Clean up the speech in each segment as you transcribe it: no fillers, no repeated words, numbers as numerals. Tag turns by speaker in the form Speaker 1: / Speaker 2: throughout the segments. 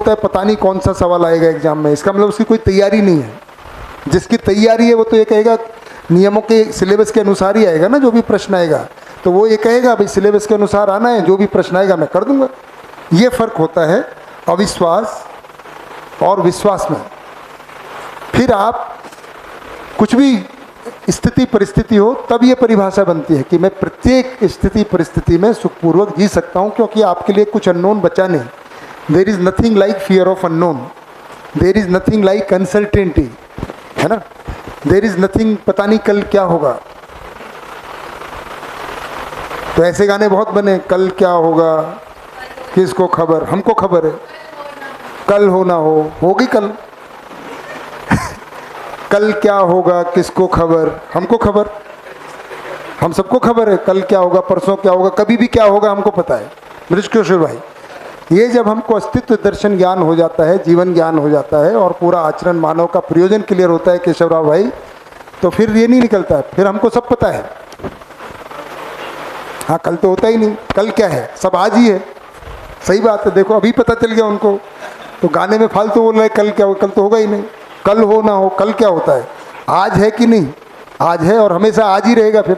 Speaker 1: होता है पता नहीं कौन सा सवाल आएगा एग्जाम में, इसका मतलब उसकी कोई तैयारी नहीं है। जिसकी तैयारी है वो तो ये कहेगा नियमों के सिलेबस के अनुसार ही आएगा ना, जो भी प्रश्न आएगा तो वो ये कहेगा भाई सिलेबस के अनुसार आना है, जो भी प्रश्न आएगा मैं कर दूंगा। ये फर्क होता है अविश्वास और विश्वास में। फिर आप कुछ भी स्थिति परिस्थिति हो तब ये परिभाषा बनती है कि मैं प्रत्येक स्थिति परिस्थिति में सुखपूर्वक जी सकता हूँ, क्योंकि आपके लिए कुछ अननोन बचा नहीं। There is nothing like fear of unknown, there is nothing like uncertainty, है ना। देयर इज़ नथिंग, पता नहीं कल क्या होगा। तो ऐसे गाने बहुत बने, कल क्या होगा किसको खबर, हमको खबर है, कल हो ना हो, होगी कल। कल क्या होगा किसको खबर, हमको खबर, हम सबको खबर है कल क्या होगा, परसों क्या होगा, कभी भी क्या होगा हमको पता है। मृषकिशोर भाई, ये जब हमको अस्तित्व दर्शन ज्ञान हो जाता है, जीवन ज्ञान हो जाता है और पूरा आचरण मानव का प्रयोजन क्लियर होता है केशवराव भाई, तो फिर ये नहीं निकलता है, फिर हमको सब पता है। हाँ कल तो होता ही नहीं, कल क्या है, सब आज ही है। सही बात है, देखो अभी पता चल गया उनको, तो गाने में फालतू बोल रहे कल क्या हो, कल तो होगा ही नहीं। कल हो ना हो, कल क्या होता है, आज है कि नहीं, आज है और हमेशा आज ही रहेगा। फिर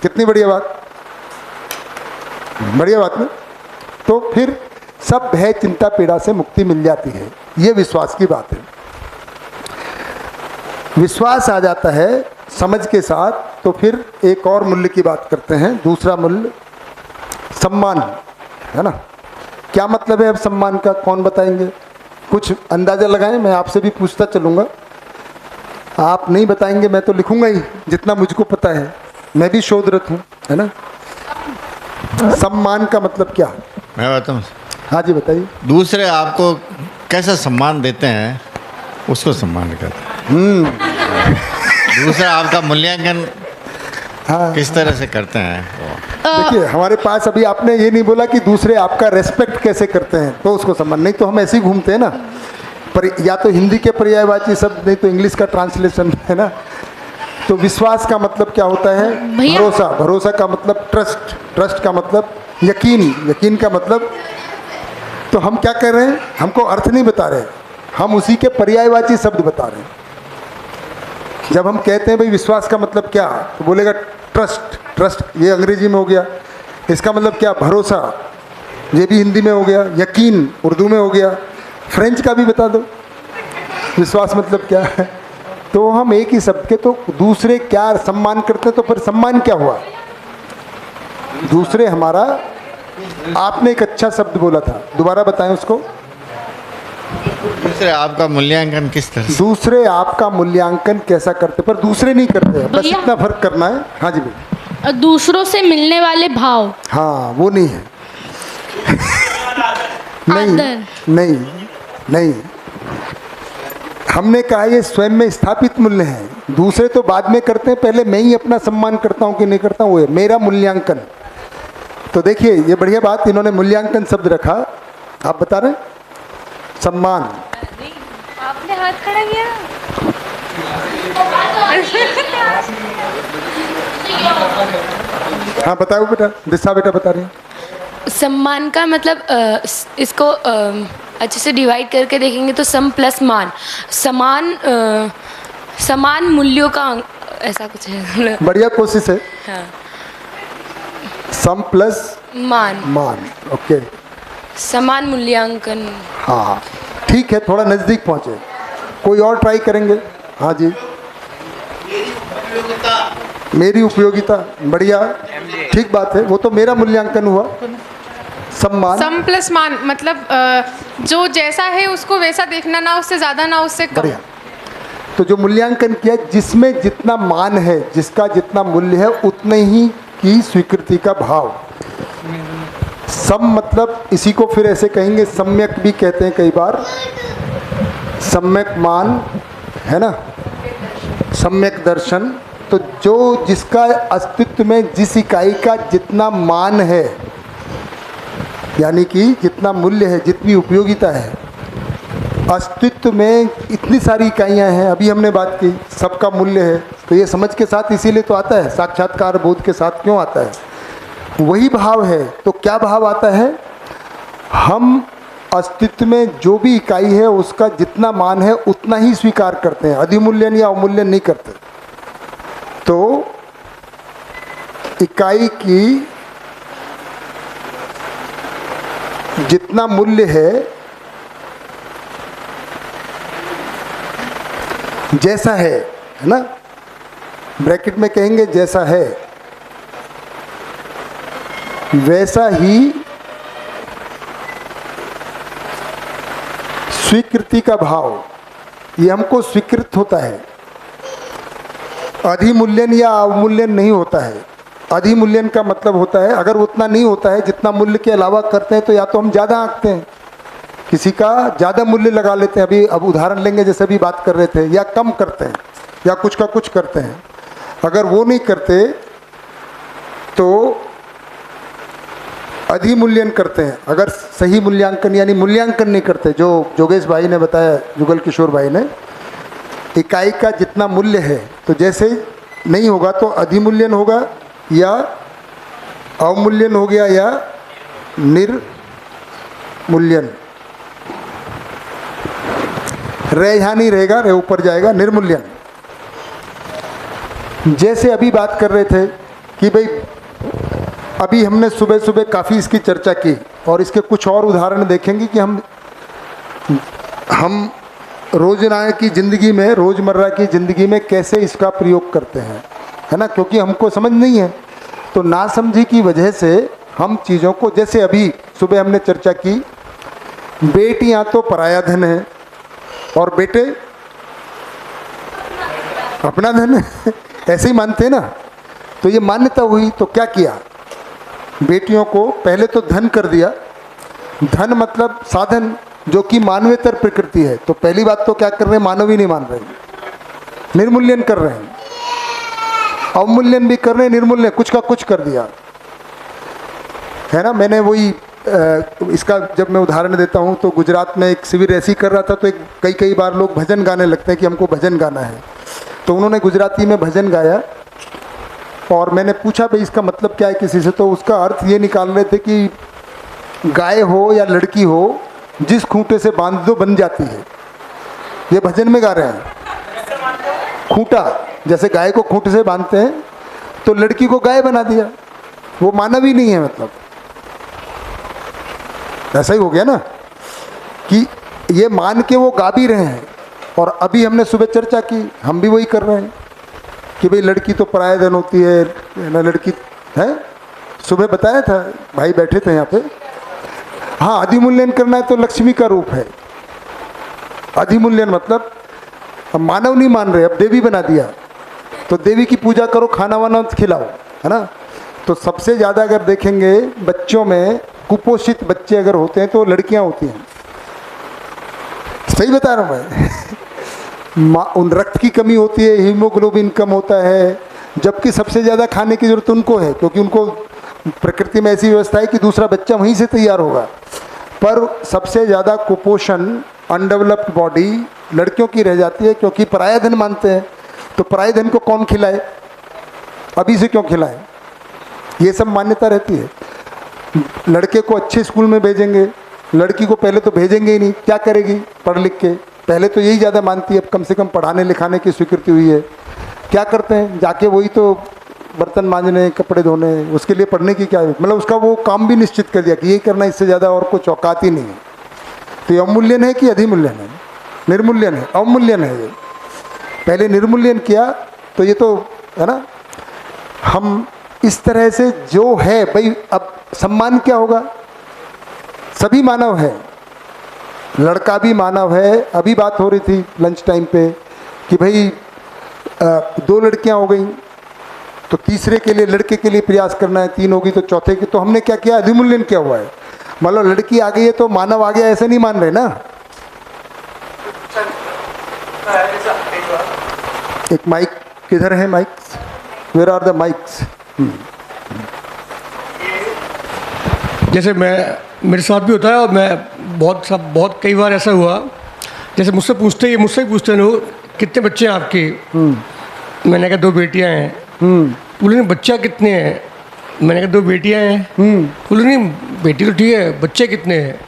Speaker 1: कितनी बढ़िया बात, बढ़िया बात ना। तो फिर सब भय चिंता पीड़ा से मुक्ति मिल जाती है, ये विश्वास की बात है। विश्वास आ जाता है समझ के साथ, तो फिर एक और मूल्य की बात करते हैं। दूसरा मूल्य सम्मान, है ना। क्या मतलब है अब सम्मान का, कौन बताएंगे? कुछ अंदाज़ा लगाएं, मैं आपसे भी पूछता चलूँगा। आप नहीं बताएंगे मैं तो लिखूंगा ही जितना मुझको पता है, मैं भी शोधरत हूँ, है ना। सम्मान का मतलब क्या?
Speaker 2: मैं बताऊँ?
Speaker 1: हाँ जी बताइए।
Speaker 2: दूसरे आपको कैसा सम्मान देते हैं उसको सम्मान कहते हैं। दूसरा आपका मूल्यांकन
Speaker 1: हाँ
Speaker 2: किस तरह से करते हैं।
Speaker 1: देखिए हमारे पास अभी आपने ये नहीं बोला कि दूसरे आपका रेस्पेक्ट कैसे करते हैं, तो उसको सम्मान, नहीं तो हम ऐसे ही घूमते हैं ना, पर या तो हिंदी के पर्यायवाची शब्द, नहीं तो इंग्लिश का ट्रांसलेशन, है ना। तो विश्वास का मतलब क्या होता है? भरोसा। भरोसा का मतलब ट्रस्ट, ट्रस्ट का मतलब यकीन, यकीन का मतलब, तो हम क्या कर रहे हैं, हमको अर्थ नहीं बता रहे, हम उसी के पर्यायवाची शब्द बता रहे हैं। जब हम कहते हैं भाई विश्वास का मतलब क्या, तो बोलेगा ट्रस्ट, ट्रस्ट ये अंग्रेजी में हो गया, इसका मतलब क्या, भरोसा, ये भी हिंदी में हो गया, यकीन उर्दू में हो गया, फ्रेंच का भी बता दो विश्वास मतलब क्या है। तो हम एक ही शब्द के, तो दूसरे क्या सम्मान करते हैं, तो फिर सम्मान क्या हुआ? दूसरे हमारा, आपने एक अच्छा शब्द बोला था, दोबारा बताएं उसको।
Speaker 2: दूसरे आपका मूल्यांकन किस तरह से?
Speaker 1: दूसरे आपका मूल्यांकन कैसा करते, पर दूसरे नहीं करते हैं, बस इतना फर्क करना है। हाँ जी भाई।
Speaker 3: दूसरों से मिलने वाले भाव,
Speaker 1: हाँ वो नहीं है। नहीं नहीं नहीं, हमने कहा ये स्वयं में स्थापित मूल्य है। दूसरे तो बाद में करते हैं, पहले मैं ही अपना सम्मान करता हूँ कि नहीं करता हूँ, वो है मेरा मूल्यांकन। तो देखिए ये बढ़िया बात, इन्होंने मूल्यांकन शब्द रखा, आप बता रहे हैं सम्मान।
Speaker 4: आपने हाथ खड़ा किया।
Speaker 1: हाँ बताओ बेटा, दिशा बेटा बता रही हैं।
Speaker 3: सम्मान का मतलब इसको अच्छे से डिवाइड करके देखेंगे तो सम प्लस मान, समान समान मूल्यों का ऐसा कुछ है।
Speaker 1: बढ़िया कोशिश है।
Speaker 3: हाँ।
Speaker 1: सम प्लस
Speaker 3: मान,
Speaker 1: मान, ओके,
Speaker 3: समान मूल्यांकन।
Speaker 1: हाँ ठीक है, थोड़ा नज़दीक पहुँचे। कोई और ट्राई करेंगे? हाँ जी। मेरी उपयोगिता, बढ़िया, ठीक बात है, वो तो मेरा मूल्यांकन हुआ। सम्मान,
Speaker 4: सम प्लस मान मतलब जो जैसा है उसको वैसा देखना, ना उससे ज़्यादा ना उससे कम।
Speaker 1: बढ़िया। तो जो मूल्यांकन किया, जिसमें जितना मान है, जिसका जितना मूल्य है, उतने ही की स्वीकृति का भाव। सम मतलब इसी को फिर ऐसे कहेंगे, सम्यक भी कहते हैं कई बार, सम्यक मान, है ना, सम्यक दर्शन। तो जो जिसका अस्तित्व में जिस इकाई का जितना मान है, यानी कि जितना मूल्य है, जितनी उपयोगिता है, अस्तित्व में इतनी सारी इकाइयाँ हैं, अभी हमने बात की, सबका मूल्य है, तो ये समझ के साथ इसीलिए तो आता है, साक्षात्कार बोध के साथ क्यों आता है, वही भाव है। तो क्या भाव आता है? हम अस्तित्व में जो भी इकाई है उसका जितना मान है उतना ही स्वीकार करते हैं, अधिमूल्यन या अवमूल्यन नहीं करते। तो इकाई की जितना मूल्य है, जैसा है ना, ब्रैकेट में कहेंगे जैसा है वैसा ही स्वीकृति का भाव, ये हमको स्वीकृत होता है। अधिमूल्यन या अवमूल्यन नहीं होता है। अधिमूल्यन का मतलब होता है अगर उतना नहीं होता है जितना मूल्य के अलावा करते हैं तो या तो हम ज़्यादा आंकते हैं, किसी का ज़्यादा मूल्य लगा लेते हैं, अभी अब उदाहरण लेंगे जैसे अभी बात कर रहे थे, या कम करते हैं या कुछ का कुछ करते हैं। अगर वो नहीं करते तो अधिमूल्यन करते हैं। अगर सही मूल्यांकन यानी मूल्यांकन नहीं करते, जो जोगेश भाई ने बताया, जुगल किशोर भाई ने, इकाई का जितना मूल्य है तो जैसे नहीं होगा तो अधिमूल्यन होगा या अवमूल्यन हो गया या निर्मूल्यन। रे यहाँ नहीं रहेगा, रे ऊपर जाएगा, निर्मूल्यन। जैसे अभी बात कर रहे थे कि भाई अभी हमने सुबह सुबह काफ़ी इसकी चर्चा की और इसके कुछ और उदाहरण देखेंगे कि हम रोज़ाना की ज़िंदगी में, रोज़मर्रा की ज़िंदगी में कैसे इसका प्रयोग करते हैं, है ना, क्योंकि हमको समझ नहीं है। तो नासमझी की वजह से हम चीज़ों को, जैसे अभी सुबह हमने चर्चा की, बेटियां तो पराया धन है और बेटे अपना धन है, ऐसे ही मानते हैं ना। तो ये मान्यता हुई तो क्या किया, बेटियों को पहले तो धन कर दिया। धन मतलब साधन जो कि मानवेतर प्रकृति है। तो पहली बात तो क्या कर रहे हैं, मानव ही नहीं मान रहे, निर्मूल्यन कर रहे हैं, अवमूल्यन भी कर रहे हैं, निर्मूल्यन, कुछ का कुछ कर दिया, है ना। मैंने वही इसका जब मैं उदाहरण देता हूँ तो गुजरात में एक शिविर ऐसी कर रहा था तो कई बार लोग भजन गाने लगते हैं कि हमको भजन गाना है। तो उन्होंने गुजराती में भजन गाया और मैंने पूछा भाई इसका मतलब क्या है किसी से, तो उसका अर्थ ये निकाल रहे थे कि गाय हो या लड़की हो, जिस खूंटे से बांध दो बन जाती है। ये भजन में गा रहे हैं, खूंटा, जैसे गाय को खूंटे से बांधते हैं तो लड़की को गाय बना दिया, वो मानव ही नहीं है, मतलब ऐसा ही हो गया ना कि ये मान के वो गा भी रहे हैं। और अभी हमने सुबह चर्चा की, हम भी वही कर रहे हैं कि भाई लड़की तो पराया धन होती है ना, लड़की है, सुबह बताया था, भाई बैठे थे यहाँ पे। हाँ, अधिमूल्यन करना है तो लक्ष्मी का रूप है। अधिमूल्यन मतलब अब मानव नहीं मान रहे, अब देवी बना दिया, तो देवी की पूजा करो, खाना वाना खिलाओ, है ना। तो सबसे ज़्यादा अगर देखेंगे बच्चों में, कुपोषित बच्चे अगर होते हैं तो लड़कियां होती हैं, सही बता रहा हूँ मैं। उन रक्त की कमी होती है, हीमोग्लोबिन कम होता है, जबकि सबसे ज़्यादा खाने की ज़रूरत उनको है, क्योंकि उनको प्रकृति में ऐसी व्यवस्था है कि दूसरा बच्चा वहीं से तैयार होगा। पर सबसे ज़्यादा कुपोषण, अनडेवलप्ड बॉडी लड़कियों की रह जाती है, क्योंकि पराया धन मानते हैं। तो पराये धन को कौन खिलाए, अभी से क्यों खिलाए, ये सब मान्यता रहती है। लड़के को अच्छे स्कूल में भेजेंगे, लड़की को पहले तो भेजेंगे ही नहीं, क्या करेगी पढ़ लिख के, पहले तो यही ज़्यादा मानती है, अब कम से कम पढ़ाने लिखाने की स्वीकृति हुई है। क्या करते हैं, जाके वही तो बर्तन मांजने, कपड़े धोने, उसके लिए पढ़ने की क्या, मतलब उसका वो काम भी निश्चित कर दिया कि यही करना, इससे ज़्यादा और कुछ औकात ही नहीं है। तो ये अवमूल्यन है कि अधिमूल्यन है, निर्मूल्यन है, अवमूल्यन है। ये पहले निर्मूल्यन किया तो ये तो है ना। हम इस तरह से जो है भाई, अब सम्मान क्या होगा, सभी मानव है, लड़का भी मानव है। अभी बात हो रही थी लंच टाइम पे कि भाई 2 लड़कियां हो गई तो तीसरे के लिए, लड़के के लिए प्रयास करना है, 3 होगी तो चौथे की, तो हमने क्या किया, अधिमूल्यन क्या हुआ है, मतलब लड़की आ गई है तो मानव आ गया, ऐसे नहीं मान रहे ना। एक माइक किधर है, mic, where are the mics.
Speaker 5: जैसे मेरे साथ भी होता है और मैं बहुत कई बार ऐसा हुआ, जैसे मुझसे पूछते हैं लोग, कितने बच्चे हैं आपके, मैंने कहा 2 बेटियां हैं। बोले नहीं बच्चा कितने हैं, मैंने कहा 2 बेटियां हैं। बोले नहीं बेटी तो ठीक है, बच्चे कितने हैं,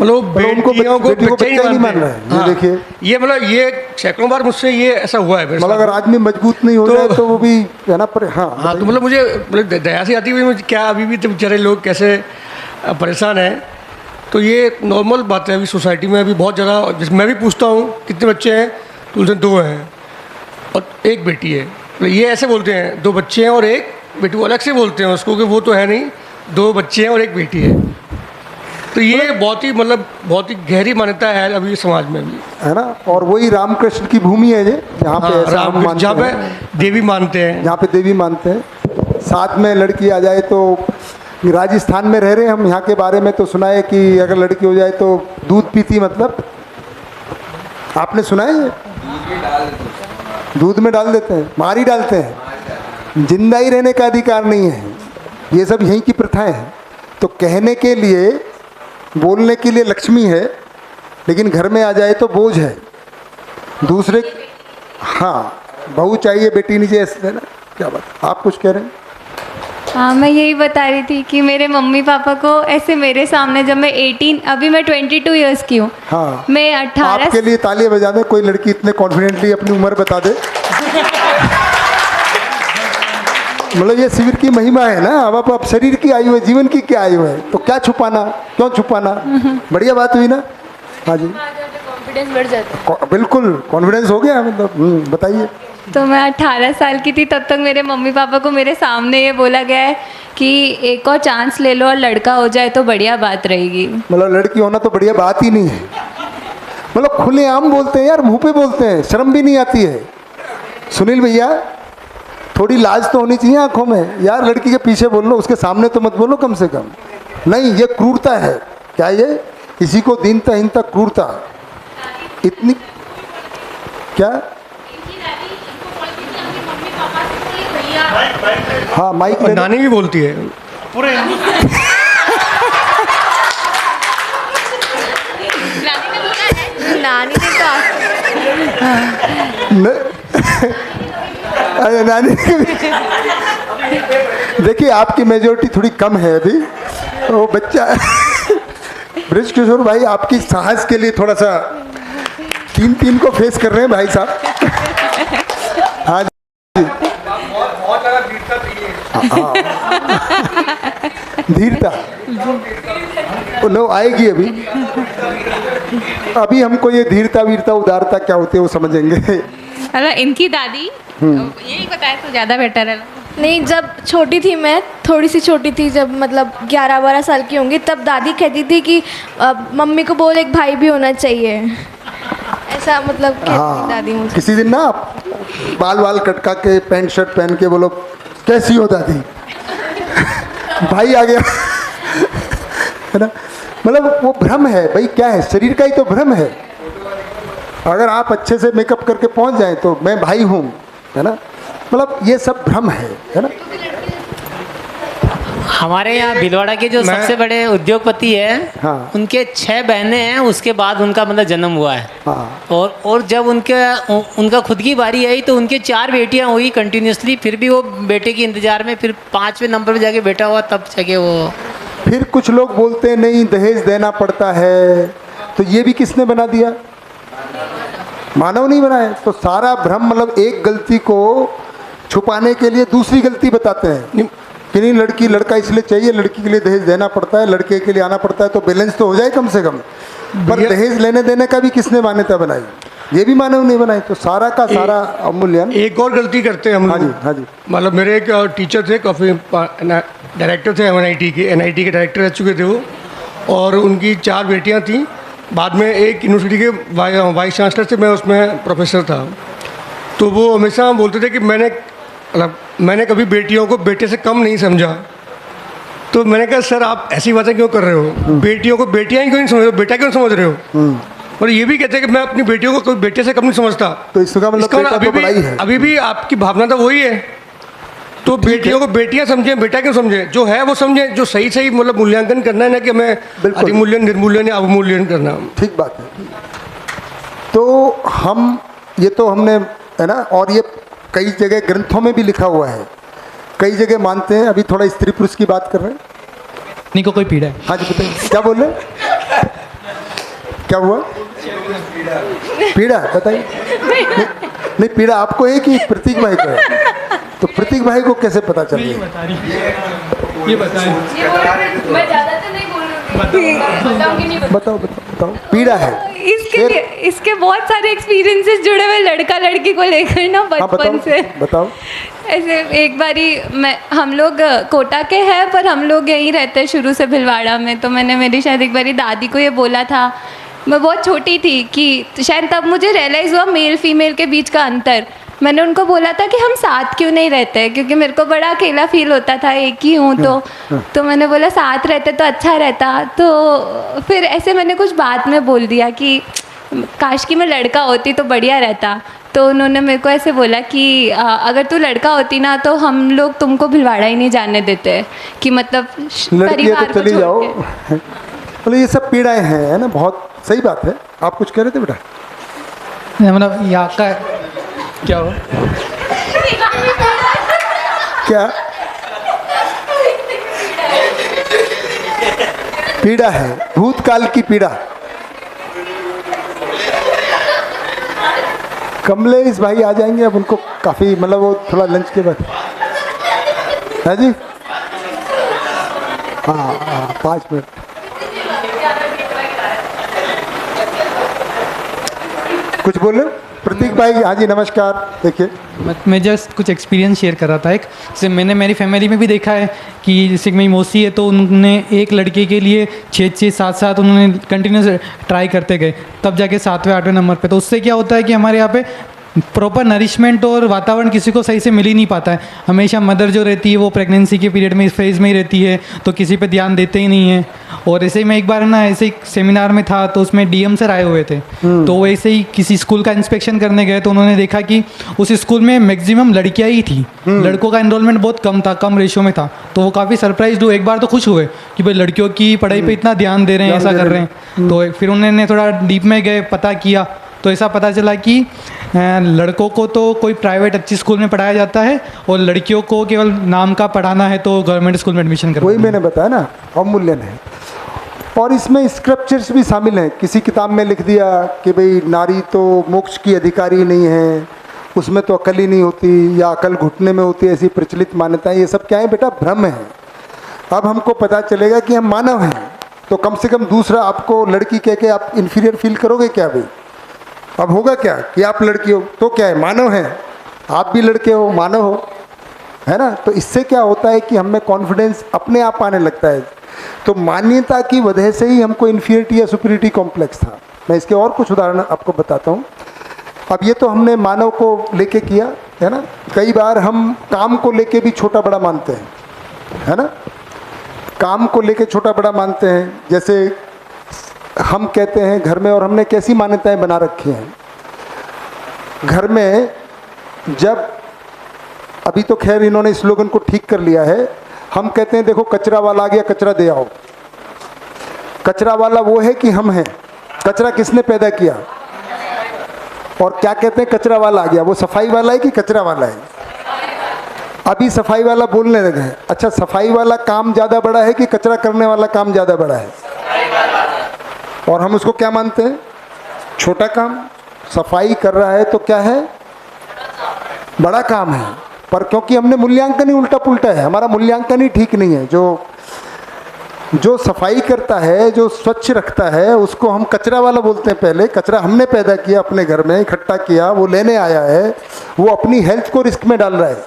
Speaker 5: मतलब
Speaker 1: उनको
Speaker 5: बेटियों को
Speaker 1: बेटी को
Speaker 5: बच्चे ही
Speaker 1: बच्चा ही नहीं
Speaker 5: मानते
Speaker 1: मान
Speaker 5: हैं।
Speaker 1: रहे हैं। ये देखिए,
Speaker 5: ये मतलब ये सैकड़ों बार मुझसे ये ऐसा हुआ है मेरे
Speaker 1: मतलब
Speaker 5: साथ।
Speaker 1: अगर आदमी मजबूत नहीं हो
Speaker 5: तो-
Speaker 1: जाए तो वो भी है ना, पर हाँ
Speaker 5: हाँ, तो मतलब मुझे मतलब दया सी आती हुई मुझे क्या अभी भी तो बेचारे लोग कैसे परेशान हैं। तो ये नॉर्मल बात है अभी सोसाइटी में, अभी बहुत ज़्यादा। जैसे मैं भी पूछता हूँ कितने बच्चे हैं, तो उसमें 2 हैं और 1 बेटी है। तो ये ऐसे बोलते हैं 2 बच्चे हैं और 1 बेटी, वो अलग से बोलते हैं उसको कि वो तो है नहीं, 2 बच्चे हैं और 1 बेटी है। तो ये बहुत ही मतलब बहुत ही गहरी मान्यता है अभी समाज में भी।
Speaker 1: है ना। और वही रामकृष्ण की भूमि है ये, जहाँ पे
Speaker 5: हाँ,
Speaker 1: ऐसा हम मानते
Speaker 5: जहाँ पे
Speaker 1: हैं,
Speaker 5: देवी मानते हैं।
Speaker 1: यहाँ पे देवी मानते हैं। साथ में लड़की आ जाए तो, राजस्थान में रह रहे हैं हम, यहाँ के बारे में तो सुना है कि अगर लड़की हो जाए तो दूध पीती, मतलब आपने सुना है ये? दूध में डाल देते हैं, मार ही डालते हैं, जिंदा ही रहने का अधिकार नहीं है। ये सब यहीं की प्रथाएं हैं। तो कहने के लिए, बोलने के लिए लक्ष्मी है, लेकिन घर में आ जाए तो बोझ है दूसरे। हाँ, बहू चाहिए बेटी नहीं चाहिए, ऐसे है ना। क्या बात, आप कुछ कह रहे हैं?
Speaker 6: हाँ, मैं यही बता रही थी कि मेरे मम्मी पापा को ऐसे मेरे सामने, जब मैं 18, अभी मैं 22 इयर्स की हूँ,
Speaker 1: हाँ,
Speaker 6: मैं 18
Speaker 1: आपके लिए तालियां बजा दें, कोई लड़की इतने कॉन्फिडेंटली अपनी उम्र बता दे। मतलब ये शिविर की महिमा है ना। अब आप शरीर की आयु है, जीवन की क्या आयु है, तो क्या छुपाना, क्यों छुपाना। बढ़िया बात हुई ना। हाँ जी,
Speaker 3: कॉन्फिडेंस बढ़ जाता है।
Speaker 1: बिल्कुल कॉन्फिडेंस हो गया, मतलब बताइए।
Speaker 6: तो मैं 18 साल की थी, तब तक मेरे मम्मी पापा को मेरे सामने ये बोला गया है कि एक और चांस ले लो और लड़का हो जाए तो बढ़िया बात रहेगी।
Speaker 1: मतलब लड़की होना तो बढ़िया बात ही नहीं है। मतलब खुलेआम बोलते हैं यार, मुंह पे बोलते हैं, शर्म भी नहीं आती है। सुनील भैया, थोड़ी लाज तो होनी चाहिए आंखों में यार। लड़की के पीछे बोल लो, उसके सामने तो मत बोलो कम से कम। नहीं, ये क्रूरता है। क्या ये? किसी को दीनता हीनता, क्रूरता इतनी क्या? हाँ, माइक
Speaker 5: और
Speaker 1: ले लो।
Speaker 5: नानी भी बोलती है।
Speaker 6: नानी ने कहा
Speaker 1: अरे नानी देखिए, आपकी मेजोरिटी थोड़ी कम है अभी। वो बच्चा ब्रिज किशोर भाई, आपकी साहस के लिए थोड़ा सा 3 को फेस कर रहे हैं भाई साहब। हाँ जी, धीरता लो आएगी अभी। अभी हमको ये धीरता वीरता उदारता क्या होती है वो समझेंगे।
Speaker 4: मतलब इनकी दादी यही बताए तो ज़्यादा बेटर है।
Speaker 7: नहीं, जब छोटी थी मैं, थोड़ी सी छोटी थी, जब मतलब 11-12 साल की होंगी, तब दादी कहती थी कि मम्मी को बोल एक भाई भी होना चाहिए, ऐसा मतलब कहती थी दादी मुझे।
Speaker 1: किसी दिन ना आप बाल वाल कटका के पैंट शर्ट पहन के बोलो, कैसी हो दादी, भाई आ गया। है ना। मतलब वो भ्रम है भाई, क्या है, शरीर का ही तो भ्रम है। अगर आप अच्छे से मेकअप करके पहुंच जाएं तो मैं भाई हूँ, है ना। मतलब ये सब भ्रम है ना।
Speaker 8: हमारे यहाँ भीलवाड़ा के जो सबसे बड़े उद्योगपति है,
Speaker 1: हाँ।
Speaker 8: उनके 6 बहनें हैं, उसके बाद उनका मतलब जन्म हुआ है।
Speaker 1: हाँ।
Speaker 8: और जब उनका खुद की बारी आई तो उनके 4 बेटियां हुई कंटिन्यूसली। फिर भी वो बेटे के इंतजार में, फिर 5वें नंबर पे जाके बेटा हुआ, तब जाके वो।
Speaker 1: फिर कुछ लोग बोलते हैं नहीं दहेज देना पड़ता है, तो ये भी किसने बना दिया? मानव नहीं बनाए। तो सारा भ्रम, मतलब एक गलती को छुपाने के लिए दूसरी गलती बताते हैं कि नहीं लड़की लड़का इसलिए चाहिए, लड़की के लिए दहेज देना पड़ता है, लड़के के लिए आना पड़ता है, तो बैलेंस तो हो जाए कम से कम। पर दहेज लेने देने का भी किसने मान्यता बनाई? ये भी मानव नहीं बनाई। तो सारा का सारा अवमूल्यन।
Speaker 5: एक और गलती करते हैं हम
Speaker 1: हाँ जी,
Speaker 5: लोग।
Speaker 1: हाँ जी।
Speaker 5: मतलब मेरे एक टीचर थे, काफ़ी डायरेक्टर थे एनआईटी के डायरेक्टर रह चुके थे वो, और उनकी 4 बेटियां थीं। बाद में एक यूनिवर्सिटी के वाइस चांसलर से मैं उसमें प्रोफेसर था। तो वो हमेशा बोलते थे कि मैंने कभी बेटियों को बेटे से कम नहीं समझा। तो मैंने कहा सर आप ऐसी बातें क्यों कर रहे हो? बेटियों को बेटियां ही क्यों नहीं समझ रहे हो, बेटा क्यों समझ रहे हो? और ये भी कहते हैं कि मैं अपनी बेटियों को कोई बेटे से कम नहीं समझता।
Speaker 1: तो इसका मतलब बेटा तो बड़ा ही है।
Speaker 5: अभी भी आपकी भावना तो वही है। तो बेटियों को बेटियां समझें, बेटा क्यों समझें? जो है वो समझें, जो सही सही मतलब मूल्यांकन करना है ना, कि हमें अधिमूल्यन निर्मूल्यन या अवमूल्यन करना।
Speaker 1: ठीक बात है। तो हम ये तो हमने, है ना, और ये कई जगह ग्रंथों में भी लिखा हुआ है, कई जगह मानते हैं। अभी थोड़ा स्त्री पुरुष की बात कर रहे हैं।
Speaker 9: नहीं को कोई पीड़ा है।
Speaker 1: हाँ जी बताइए, क्या बोल रहे हैं? क्या हुआ? पीड़ा बताइए। नहीं पीड़ा आपको है कि प्रतीक भाई को है? तो प्रतीक भाई को कैसे पता चल रही है?
Speaker 5: ये बताएं।
Speaker 3: मैं ज़्यादा तो नहीं बोलूँगी, बताऊँगी नहीं।
Speaker 1: बताओ बताओ बताओ, पीड़ा है।
Speaker 6: इसके बहुत सारे एक्सपीरियंसेस जुड़े हुए लड़का लड़की को लेकर ना
Speaker 1: हाँ
Speaker 6: बचपन
Speaker 1: बताओ
Speaker 6: से।
Speaker 1: बताओ।
Speaker 6: ऐसे एक बारी हम लोग कोटा के हैं पर हम लोग यहीं रहते हैं शुरू से भिलवाड़ा में। तो मैंने मेरी शायद एक बारी दादी को ये बोला था, मैं बहुत छोटी थी कि शायद तब मुझे रियलाइज़ हुआ मेल फीमेल के बीच का अंतर। मैंने उनको बोला था कि हम साथ क्यों नहीं रहते, क्योंकि मेरे को बड़ा अकेला फील होता था, एक ही हूँ। तो मैंने बोला साथ रहते तो अच्छा रहता। तो फिर ऐसे मैंने कुछ बात में बोल दिया कि काश कि मैं लड़का होती तो बढ़िया रहता। तो उन्होंने मेरे को ऐसे बोला कि अगर तू लड़का होती ना तो हम लोग तुमको भिलवाड़ा ही नहीं जाने देते, कि मतलब
Speaker 1: लड़कियाँ तो चली जाओ। मतलब ये सब पीड़ाएं हैं, है ना? बहुत सही बात है। आप कुछ कह रहे थे बेटा?
Speaker 9: मतलब यहाँ का क्या हो?
Speaker 1: क्या पीड़ा है? भूतकाल की पीड़ा। कमलेश भाई आ जाएंगे अब, उनको काफ़ी मतलब वो थोड़ा लंच के बाद है जी। हाँ 5 मिनट। कुछ बोल रहे हो प्रतीक भाई? हाँ जी नमस्कार। देखिए
Speaker 9: मैं जस्ट कुछ एक्सपीरियंस शेयर कर रहा था। एक जैसे मैंने मेरी फैमिली में भी देखा है कि जैसे मेरी मौसी है तो उन्होंने एक लड़के के लिए 6-7 उन्होंने कंटिन्यूस ट्राई करते गए, तब जाके 7वें-8वें नंबर पे। तो उससे क्या होता है कि हमारे यहाँ पे प्रॉपर नरिशमेंट और वातावरण किसी को सही से मिल ही नहीं पाता है। हमेशा मदर जो रहती है वो प्रेगनेंसी के पीरियड में इस फेज़ में ही रहती है, तो किसी पे ध्यान देते ही नहीं है। और ऐसे ही मैं एक बार ना ऐसे ही सेमिनार में था तो उसमें डीएम सर आए हुए थे। तो वैसे ही किसी स्कूल का इंस्पेक्शन करने गए तो उन्होंने देखा कि उस स्कूल में मैक्सिमम लड़कियाँ ही थी, लड़कों का एनरोलमेंट बहुत कम था, कम रेशियो में था। तो वो काफ़ी सरप्राइज हुए। एक बार तो खुश हुए कि भाई लड़कियों की पढ़ाई पे इतना ध्यान दे रहे हैं, ऐसा कर रहे हैं। तो फिर उन्होंने थोड़ा डीप में गए, पता किया तो ऐसा पता चला कि लड़कों को तो कोई प्राइवेट अच्छी स्कूल में पढ़ाया जाता है और लड़कियों को केवल नाम का पढ़ाना है तो गवर्नमेंट स्कूल में एडमिशन करना।
Speaker 1: वही मैंने बताया ना, अवमूल्यन है। और इसमें स्क्रिप्चर्स भी शामिल हैं। किसी किताब में लिख दिया कि भाई नारी तो मोक्ष की अधिकारी नहीं है, उसमें तो अकल ही नहीं होती, या अकल घुटने में होती है, ऐसी प्रचलित मान्यताएं। ये सब क्या है बेटा? भ्रम है। अब हमको पता चलेगा कि हम मानव हैं, तो कम से कम दूसरा आपको लड़की कह के आप इन्फीरियर फील करोगे क्या भाई? अब होगा क्या कि आप लड़की हो तो क्या है, मानव हैं, आप भी लड़के हो, मानव हो, है ना? तो इससे क्या होता है कि हमें कॉन्फिडेंस अपने आप आने लगता है। तो मान्यता की वजह से ही हमको इन्फीरियरिटी या सुपीरियरिटी कॉम्प्लेक्स था। मैं इसके और कुछ उदाहरण आपको बताता हूँ। अब ये तो हमने मानव को लेके किया, है ना? कई बार हम काम को लेके भी छोटा बड़ा मानते हैं, है ना? काम को लेके छोटा बड़ा मानते हैं। जैसे हम कहते हैं घर में, और हमने कैसी मान्यताएं बना रखी हैं घर में। जब अभी तो खैर इन्होंने स्लोगन को ठीक कर लिया है, हम कहते हैं देखो कचरा वाला आ गया, कचरा दे आओ। कचरा वाला वो है कि हम हैं, कचरा किसने पैदा किया? और क्या कहते हैं कचरा वाला आ गया, वो सफाई वाला है कि कचरा वाला है? अभी सफाई वाला बोलने लगे हैं। अच्छा, सफाई वाला काम ज़्यादा बड़ा है कि कचरा करने वाला काम ज़्यादा बड़ा है? और हम उसको क्या मानते हैं? छोटा काम। सफाई कर रहा है तो क्या है? बड़ा काम है। पर क्योंकि हमने मूल्यांकन ही उल्टा पुल्टा है, हमारा मूल्यांकन ही ठीक नहीं है। जो सफाई करता है, जो स्वच्छ रखता है, उसको हम कचरा वाला बोलते हैं। पहले कचरा हमने पैदा किया, अपने घर में इकट्ठा किया, वो लेने आया है, वो अपनी हेल्थ को रिस्क में डाल रहा है।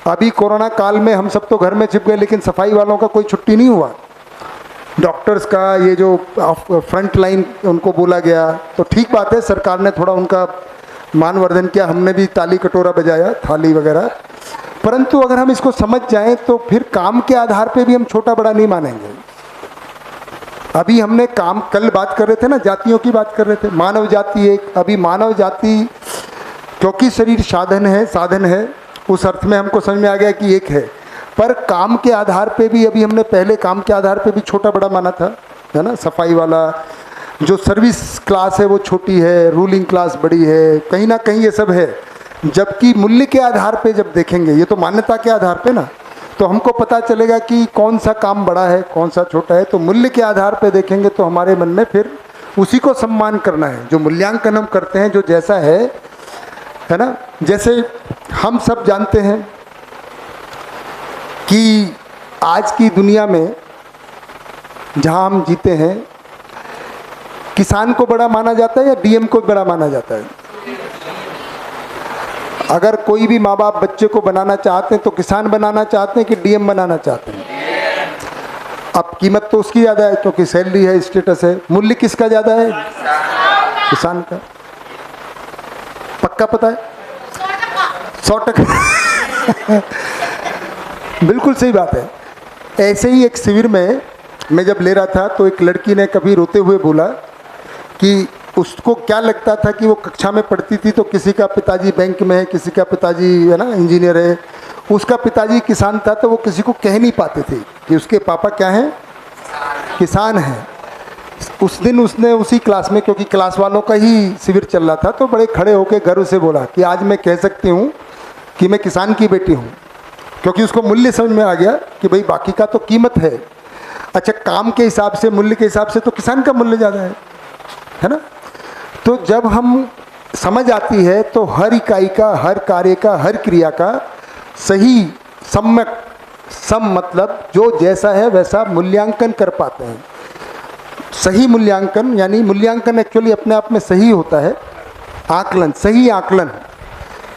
Speaker 1: अभी कोरोना काल में हम सब तो घर में छिप गए, लेकिन सफाई वालों का कोई छुट्टी नहीं हुआ। डॉक्टर्स का, ये जो फ्रंट लाइन उनको बोला गया, तो ठीक बात है, सरकार ने थोड़ा उनका मानवर्धन किया, हमने भी ताली कटोरा बजाया, थाली वगैरह। परंतु अगर हम इसको समझ जाएं तो फिर काम के आधार पे भी हम छोटा बड़ा नहीं मानेंगे। अभी हमने काम, कल बात कर रहे थे ना, जातियों की बात कर रहे थे, मानव जाति एक। अभी मानव जाति क्योंकि शरीर साधन है, उस अर्थ में हमको समझ में आ गया कि एक है। पर काम के आधार पे भी अभी हमने पहले काम के आधार पे भी छोटा बड़ा माना था, है ना? सफाई वाला, जो सर्विस क्लास है वो छोटी है, रूलिंग क्लास बड़ी है, कहीं ना कहीं ये सब है। जबकि मूल्य के आधार पे जब देखेंगे, ये तो मान्यता के आधार पे ना, तो हमको पता चलेगा कि कौन सा काम बड़ा है, कौन सा छोटा है। तो मूल्य के आधार पे देखेंगे तो हमारे मन में फिर उसी को सम्मान करना है। जो मूल्यांकन हम करते हैं, जो जैसा है ना। जैसे हम सब जानते हैं कि आज की दुनिया में जहां हम जीते हैं, किसान को बड़ा माना जाता है या डीएम को बड़ा माना जाता है? अगर कोई भी माँ बाप बच्चे को बनाना चाहते हैं तो किसान बनाना चाहते हैं कि डीएम बनाना चाहते हैं? अब कीमत तो उसकी ज़्यादा है क्योंकि सैलरी है, स्टेटस है। मूल्य किसका ज़्यादा है? किसान का। पक्का पता है? 100%। बिल्कुल सही बात है। ऐसे ही एक शिविर में मैं जब ले रहा था तो एक लड़की ने कभी रोते हुए बोला कि उसको क्या लगता था कि वो कक्षा में पढ़ती थी तो किसी का पिताजी बैंक में है, किसी का पिताजी है ना इंजीनियर है, उसका पिताजी किसान था, तो वो किसी को कह नहीं पाते थे कि उसके पापा क्या हैं, किसान हैं। उस दिन उसने उसी क्लास में, क्योंकि क्लास वालों का ही शिविर चल रहा था, तो बड़े खड़े होकर गर्व से बोला कि आज मैं कह सकती हूँ कि मैं किसान की बेटी हूँ, क्योंकि उसको मूल्य समझ में आ गया कि भाई बाकी का तो कीमत है, अच्छा काम के हिसाब से, मूल्य के हिसाब से तो किसान का मूल्य ज़्यादा है ना। तो जब हम समझ आती है तो हर इकाई का, हर कार्य का, हर क्रिया का सही सम्यक सम मतलब जो जैसा है वैसा मूल्यांकन कर पाते हैं। सही मूल्यांकन यानी मूल्यांकन एक्चुअली अपने आप में सही होता है, आकलन, सही आकलन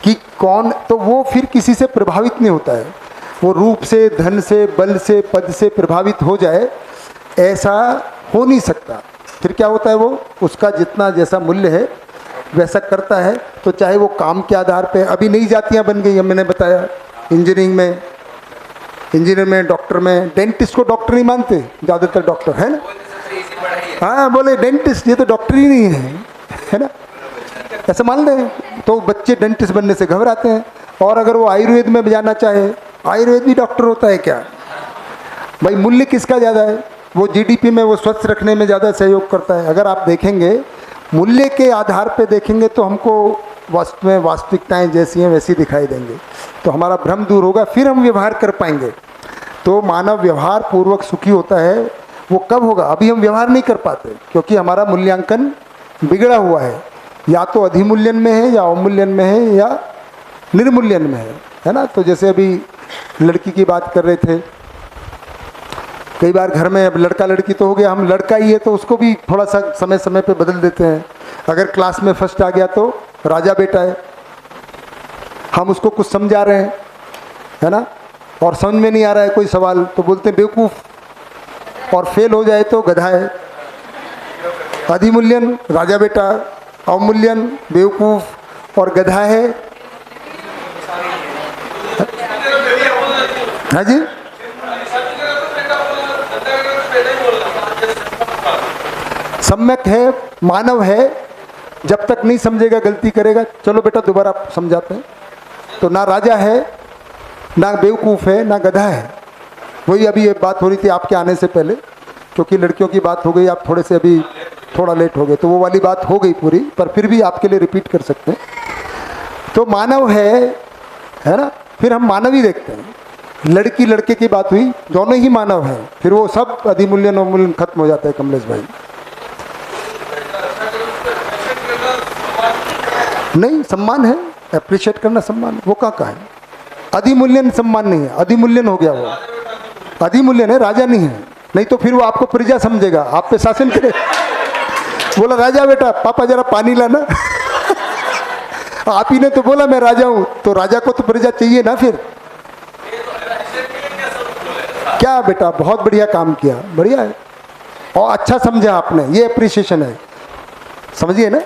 Speaker 1: कि कौन, तो वो फिर किसी से प्रभावित नहीं होता है। वो रूप से, धन से, बल से, पद से प्रभावित हो जाए, ऐसा हो नहीं सकता। फिर क्या होता है, वो उसका जितना जैसा मूल्य है वैसा करता है। तो चाहे वो काम के आधार पे, अभी नई जातियां बन गई हैं, मैंने बताया इंजीनियर में, डॉक्टर में। डेंटिस्ट को डॉक्टर नहीं मानते ज़्यादातर डॉक्टर, है ना। हाँ बोले डेंटिस्ट, ये तो डॉक्टर ही नहीं है ना, ऐसा मान लें। तो बच्चे डेंटिस्ट बनने से घबराते हैं। और अगर वो आयुर्वेद में जाना चाहे, आयुर्वेद भी डॉक्टर होता है क्या? भाई मूल्य किसका ज़्यादा है? वो जीडीपी में, वो स्वस्थ रखने में ज़्यादा सहयोग करता है। अगर आप देखेंगे मूल्य के आधार पे देखेंगे तो हमको वास्तव में वास्तविकताएं जैसी हैं वैसी दिखाई देंगे, तो हमारा भ्रम दूर होगा, फिर हम व्यवहार कर पाएंगे। तो मानव व्यवहार पूर्वक सुखी होता है, वो कब होगा? अभी हम व्यवहार नहीं कर पाते क्योंकि हमारा मूल्यांकन बिगड़ा हुआ है, या तो अधिमूल्यन में है, या अवमूल्यन में है, या निर्मूल्यन में है ना। तो जैसे अभी लड़की की बात कर रहे थे, कई बार घर में, अब लड़का लड़की तो हो गया, हम लड़का ही है तो उसको भी थोड़ा सा समय समय पे बदल देते हैं। अगर क्लास में फर्स्ट आ गया तो राजा बेटा है, हम उसको कुछ समझा रहे हैं, है ना, और समझ में नहीं आ रहा है कोई सवाल तो बोलते हैं बेवकूफ़, और फेल हो जाए तो गधा है। अधिमूल्यन राजा बेटा, अवमूल्यन बेवकूफ़ और गधा है। हाँ जी, सम्यक है, मानव है, जब तक नहीं समझेगा गलती करेगा। चलो बेटा दोबारा समझाते हैं। तो ना राजा है, ना बेवकूफ़ है, ना गधा है। वही अभी ये बात हो रही थी आपके आने से पहले, क्योंकि लड़कियों की बात हो गई, आप थोड़े से अभी थोड़ा लेट हो गए, तो वो वाली बात हो गई पूरी, पर फिर भी आपके लिए रिपीट कर सकते हैं। तो मानव है ना, फिर हम मानव ही देखते हैं। लड़की लड़के की बात हुई, दोनों ही मानव हैं, फिर वो सब अधिमूल्यन अवमूल्यन खत्म हो जाता है। कमलेश भाई नहीं, सम्मान है, अप्रिशिएट करना सम्मान, वो कहाँ है? अधिमूल्यन सम्मान नहीं है, अधिमूल्यन हो गया वो, अधिमूल्यन है, राजा नहीं है। नहीं तो फिर वो आपको प्रजा समझेगा, आप पे शासन करे। बोला राजा बेटा पापा जरा पानी लाना। आप ही ने तो बोला मैं राजा हूं, तो राजा को तो प्रजा चाहिए ना। फिर क्या बेटा, बहुत बढ़िया काम किया, बढ़िया है, और अच्छा समझा आपने, ये अप्रिसिएशन है, समझिए ना,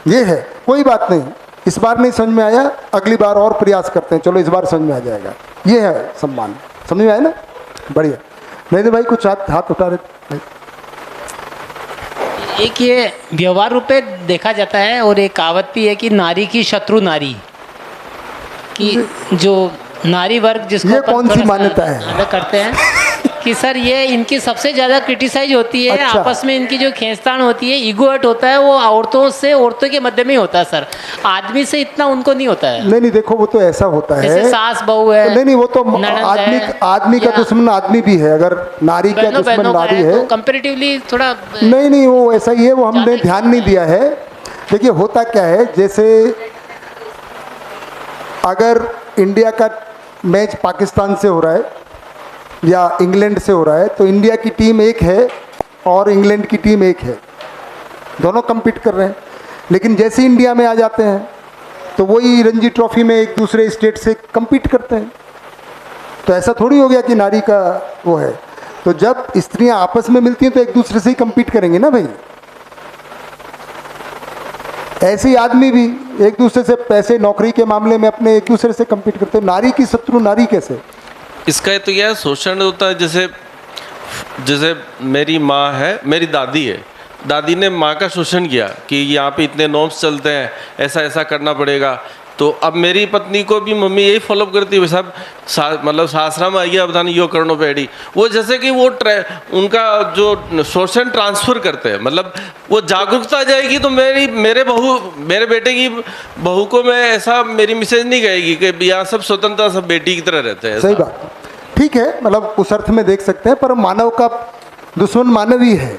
Speaker 1: ये है। कोई बात नहीं, इस बार नहीं समझ में आया, अगली बार और प्रयास करते हैं, चलो इस बार समझ में आ जाएगा। ये है सम्मान, समझ में आया ना, बढ़िया। नहीं तो भाई कुछ हाथ उठा रहे।
Speaker 8: एक ये व्यवहार रूप में देखा जाता है, और एक कहावत भी है कि नारी की शत्रु नारी, कि जो नारी वर्ग जिसको
Speaker 1: ये कौन सी मान्यता है?
Speaker 8: अलग करते हैं कि सर ये इनकी सबसे ज़्यादा क्रिटिसाइज होती है।
Speaker 1: अच्छा।
Speaker 8: आपस में इनकी जो खींचतान होती है, ईगो हर्ट होता है, वो औरतों के मध्य में ही होता है सर, आदमी से इतना उनको नहीं होता है।
Speaker 1: नहीं देखो, वो तो ऐसा होता है,
Speaker 8: जैसे सास बहू है,
Speaker 1: नहीं वो तो
Speaker 8: ननद
Speaker 1: आदमी का
Speaker 8: या
Speaker 1: दुश्मन आदमी भी है, अगर नारी का
Speaker 8: बहनों
Speaker 1: दुश्मन
Speaker 8: का
Speaker 1: नारी
Speaker 8: है
Speaker 1: है
Speaker 8: तो कंपेरेटिवली थोड़ा
Speaker 1: नहीं वो ऐसा ही है, वो हमने ध्यान नहीं दिया है। देखिए होता क्या है, जैसे अगर इंडिया का मैच पाकिस्तान से हो रहा है या इंग्लैंड से हो रहा है, तो इंडिया की टीम एक है और इंग्लैंड की टीम एक है, दोनों compete कर रहे हैं। लेकिन जैसे इंडिया में आ जाते हैं तो वही रणजी ट्रॉफी में एक दूसरे स्टेट से compete करते हैं। तो ऐसा थोड़ी हो गया कि नारी का वो है। तो जब स्त्रियां आपस में मिलती हैं तो एक दूसरे से ही compete करेंगे ना भाई। ऐसे ही आदमी भी एक दूसरे से पैसे नौकरी के मामले में अपने एक दूसरे से compete करते हैं। नारी की शत्रु नारी कैसे?
Speaker 10: इसका तो यह शोषण होता है। जैसे जैसे मेरी माँ है, मेरी दादी है, दादी ने माँ का शोषण किया कि यहाँ पे इतने नॉर्म्स चलते हैं, ऐसा ऐसा करना पड़ेगा। तो अब मेरी पत्नी को भी मम्मी यही फॉलो करती है, सब मतलब सासरा में आइए अब यो करनो पेड़ी, वो जैसे कि वो उनका जो शोषण ट्रांसफ़र करते हैं, मतलब वो जागरूकता आ जाएगी तो मेरे बेटे की बहू को मैं ऐसा मेरी मिसेज नहीं कहेगी कि यहाँ सब स्वतंत्रता सब बेटी की तरह रहते हैं।
Speaker 1: सही बात, ठीक है, मतलब उस अर्थ में देख सकते हैं, पर मानव का दुश्मन मानव ही है,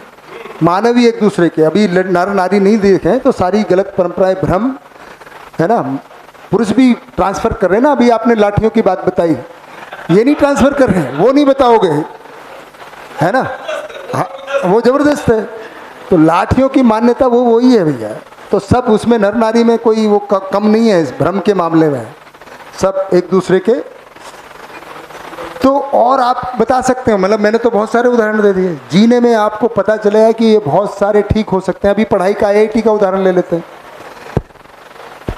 Speaker 1: मानव ही एक दूसरे के। अभी नर नारी नहीं देखें तो सारी गलत परंपराएं, भ्रम है ना। पुरुष भी ट्रांसफ़र कर रहे हैं ना, अभी आपने लाठियों की बात बताई, ये नहीं ट्रांसफ़र कर रहे हैं, वो नहीं बताओगे, है ना। हाँ, वो ज़बरदस्त है। तो लाठियों की मान्यता वो वही है भैया। तो सब उसमें नर नारी में कोई वो कम नहीं है इस भ्रम के मामले में, सब एक दूसरे के। तो और आप बता सकते हो, मतलब मैंने तो बहुत सारे उदाहरण दे दिए। जीने में आपको पता चलेगा कि ये बहुत सारे ठीक हो सकते हैं। अभी पढ़ाई का IIT का उदाहरण ले लेते हैं।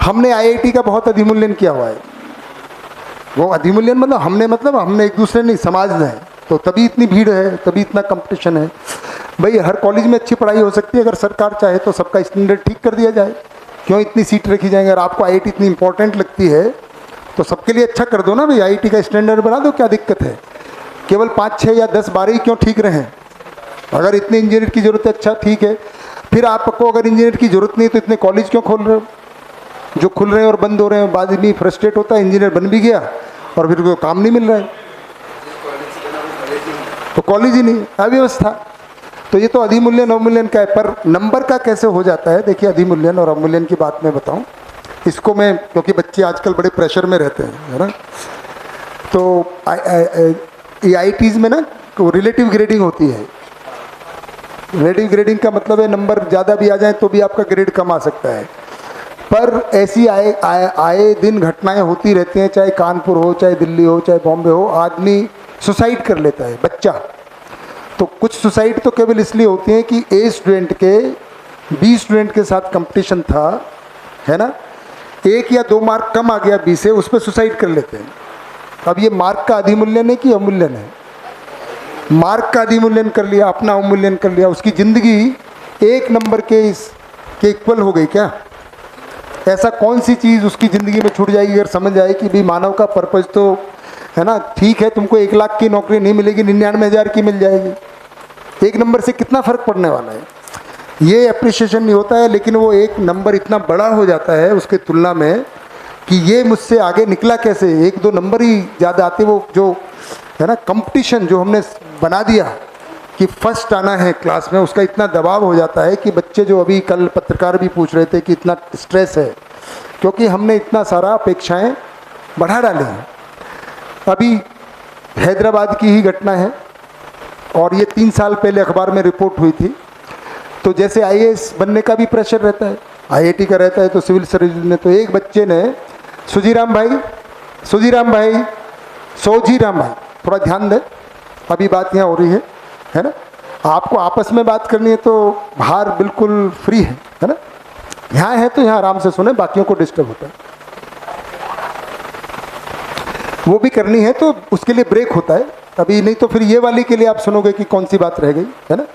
Speaker 1: हमने IIT का बहुत अधिमूल्यन किया हुआ है। वो अधिमूल्यन मतलब हमने एक दूसरे नहीं, समाज ने, तो तभी इतनी भीड़ है, तभी इतना कंपटीशन है। भाई हर कॉलेज में अच्छी पढ़ाई हो सकती है, अगर सरकार चाहे तो सबका स्टैंडर्ड ठीक कर दिया जाए। क्यों इतनी सीट रखी जाएंगे? अगर आपको IIT इतनी इंपॉर्टेंट लगती है तो सबके लिए अच्छा कर दो ना भाई, IIT का स्टैंडर्ड बना दो, क्या दिक्कत है? केवल 5, 6 या 10, 12 ही क्यों ठीक रहें? अगर इतने इंजीनियर की ज़रूरत है, अच्छा ठीक है। फिर आपको अगर इंजीनियर की ज़रूरत नहीं तो इतने कॉलेज क्यों खोल रहे हो? जो खुल रहे हैं और बंद हो रहे हैं, बाद में फ्रस्ट्रेट होता है, इंजीनियर बन भी गया और फिर कोई काम नहीं मिल रहा है, तो कॉलेज ही नहीं, अव्यवस्था। तो ये तो अधिमूल्यन अवमूल्यन का है। पर नंबर का कैसे हो जाता है? देखिए, अधिमूल्यन और अवमूल्यन की बात मैं बताऊं इसको मैं, क्योंकि बच्चे आजकल बड़े प्रेशर में रहते हैं, है ना। तो IITs में ना रिलेटिव ग्रेडिंग होती है। रिलेटिव ग्रेडिंग का मतलब है नंबर ज़्यादा भी आ जाए तो भी आपका ग्रेड कम आ सकता है। पर ऐसी आए दिन घटनाएं होती रहती हैं, चाहे कानपुर हो, चाहे दिल्ली हो, चाहे बॉम्बे हो। आदमी सुसाइड कर लेता है, बच्चा। तो कुछ सुसाइड तो केवल इसलिए होती हैं कि A स्टूडेंट के B स्टूडेंट के साथ कंपटीशन था, है ना, 1 या 2 मार्क कम आ गया B से, उस पर सुसाइड कर लेते हैं। अब ये मार्क का अधिमूल्यन है कि अवमूल्यन है? मार्क का अधिमूल्यन कर लिया, अपना अवमूल्यन कर लिया, उसकी ज़िंदगी 1 नंबर के इक्वल हो गई क्या? ऐसा कौन सी चीज़ उसकी ज़िंदगी में छूट जाएगी अगर समझ आए कि भाई मानव का पर्पज़ तो है ना, ठीक है, तुमको 1 लाख की नौकरी नहीं मिलेगी, 99,000 की मिल जाएगी। 1 नंबर से कितना फ़र्क पड़ने वाला है? ये अप्रिशिएशन नहीं होता है, लेकिन वो 1 नंबर इतना बड़ा हो जाता है उसके तुलना में कि ये मुझसे आगे निकला कैसे, 1-2 नंबर ही ज़्यादा आते। वो जो है ना कंपटीशन जो हमने बना दिया कि फर्स्ट आना है क्लास में, उसका इतना दबाव हो जाता है कि बच्चे, जो अभी कल पत्रकार भी पूछ रहे थे कि इतना स्ट्रेस है, क्योंकि हमने इतना सारा अपेक्षाएं बढ़ा डाली हैं। अभी हैदराबाद की ही घटना है और ये 3 साल पहले अखबार में रिपोर्ट हुई थी। तो जैसे IAS बनने का भी प्रेशर रहता है, IIT का रहता है, तो सिविल सर्विस में तो एक बच्चे ने सोजीराम भाई, थोड़ा ध्यान दें, अभी बात यहाँ हो रही है ना। आपको आपस में बात करनी है तो बाहर बिल्कुल फ्री है ना। यहाँ है तो यहाँ आराम से सुने, बाकियों को डिस्टर्ब होता है। वो भी करनी है तो उसके लिए ब्रेक होता है अभी, नहीं तो फिर ये वाली के लिए आप सुनोगे कि कौन सी बात रह गई, है ना।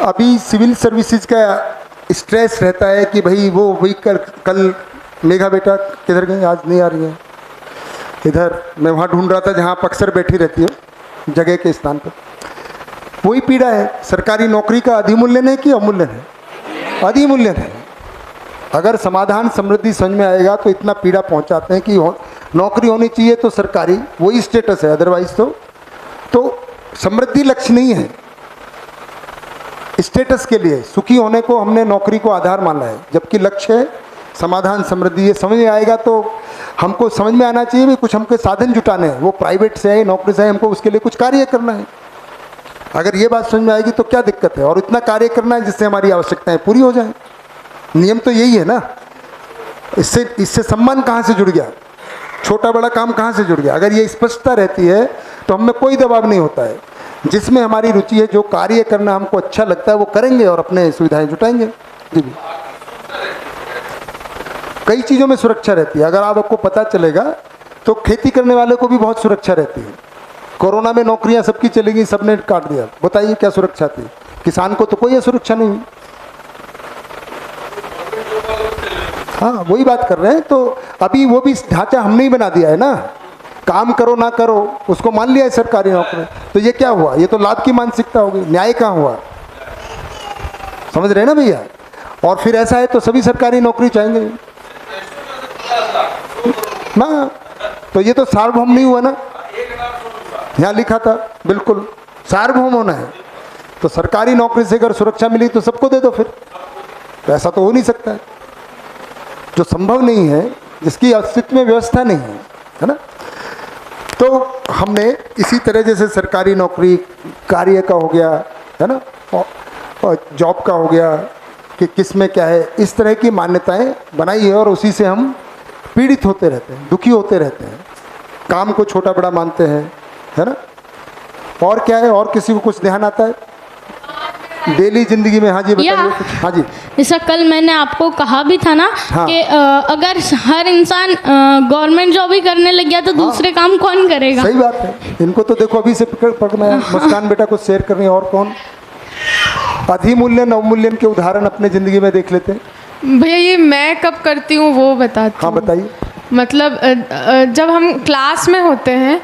Speaker 1: अभी सिविल सर्विसेज का स्ट्रेस रहता है कि भाई वो वही कल मेघा बेटा किधर गई, आज नहीं आ रही है। इधर मैं वहाँ ढूंढ रहा था जहाँ आप अक्सर बैठी रहती हो, जगह के स्थान पर। वही पीड़ा है, सरकारी नौकरी का अधिमूल्यन है कि अवमूल्यन है? अधिमूल्यन है। अगर समाधान समृद्धि समझ में आएगा तो इतना पीड़ा पहुंचाते हैं कि नौकरी होनी चाहिए तो सरकारी, वही स्टेटस है, अदरवाइज तो समृद्धि लक्ष्य नहीं है। स्टेटस के लिए सुखी होने को हमने नौकरी को आधार माना है, जबकि लक्ष्य है समाधान समृद्धि। ये समझ में आएगा तो हमको समझ में आना चाहिए भी कुछ हमको साधन जुटाने हैं, वो प्राइवेट से है नौकरी से है, हमको उसके लिए कुछ कार्य करना है। अगर ये बात समझ में आएगी तो क्या दिक्कत है, और इतना कार्य करना है जिससे हमारी आवश्यकताएं पूरी हो जाएं। नियम तो यही है ना। इससे सम्मान कहाँ से जुड़ गया, छोटा बड़ा काम कहाँ से जुड़ गया? अगर ये स्पष्टता रहती है तो हमें कोई दबाव नहीं होता है। जिसमें हमारी रुचि है, जो कार्य करना हमको अच्छा लगता है वो करेंगे और अपने सुविधाएं जुटाएंगे। जी जी, कई चीज़ों में सुरक्षा रहती है। अगर आपको पता चलेगा तो खेती करने वाले को भी बहुत सुरक्षा रहती है। कोरोना में नौकरियां सबकी चली गई, सबने काट दिया, बताइए क्या सुरक्षा थी? किसान को तो कोई सुरक्षा नहीं हुई। हाँ, वही बात कर रहे हैं। तो अभी वो भी ढांचा हमने ही बना दिया है ना, काम करो ना करो उसको मान लिया है सरकारी नौकरी। तो ये क्या हुआ? ये तो लाभ की मानसिकता हो गई। न्याय कहाँ हुआ? समझ रहे हैं ना भैया? और फिर ऐसा है तो सभी सरकारी नौकरी चाहेंगे ना, तो ये तो सार्वभौम नहीं हुआ ना। यहाँ लिखा था बिल्कुल सार्वभौम होना है। तो सरकारी नौकरी से अगर सुरक्षा मिली तो सबको दे दो फिर, तो ऐसा तो हो नहीं सकता है। जो संभव नहीं है, जिसकी अस्तित्व में व्यवस्था नहीं है ना। तो हमने इसी तरह जैसे सरकारी नौकरी कार्य का हो गया है ना, और जॉब का हो गया कि किस में क्या है, इस तरह की मान्यताएं बनाई है और उसी से हम पीड़ित होते रहते हैं, दुखी होते रहते हैं, काम को छोटा बड़ा मानते हैं, है ना। और क्या है, और किसी को कुछ ध्यान आता है डेली जिंदगी में? हाँ जी बताइए कुछ। हाँ जी,
Speaker 11: जैसा कल मैंने आपको कहा भी था ना कि अगर हर इंसान गवर्नमेंट जॉब ही करने लग गया तो दूसरे काम कौन करेगा?
Speaker 1: सही बात है। इनको तो देखो अभी से पकड़ना है। मुस्कान बेटा कुछ शेयर कर रही है, और कौन? अधिमूल्यन अवमूल्यन के उदाहरण अपने जिंदगी में देख लेते हैं
Speaker 4: भैया। ये मैं कब करती हूँ वो बताती हूँ।
Speaker 1: हाँ बताइए।
Speaker 4: मतलब जब हम क्लास में होते हैं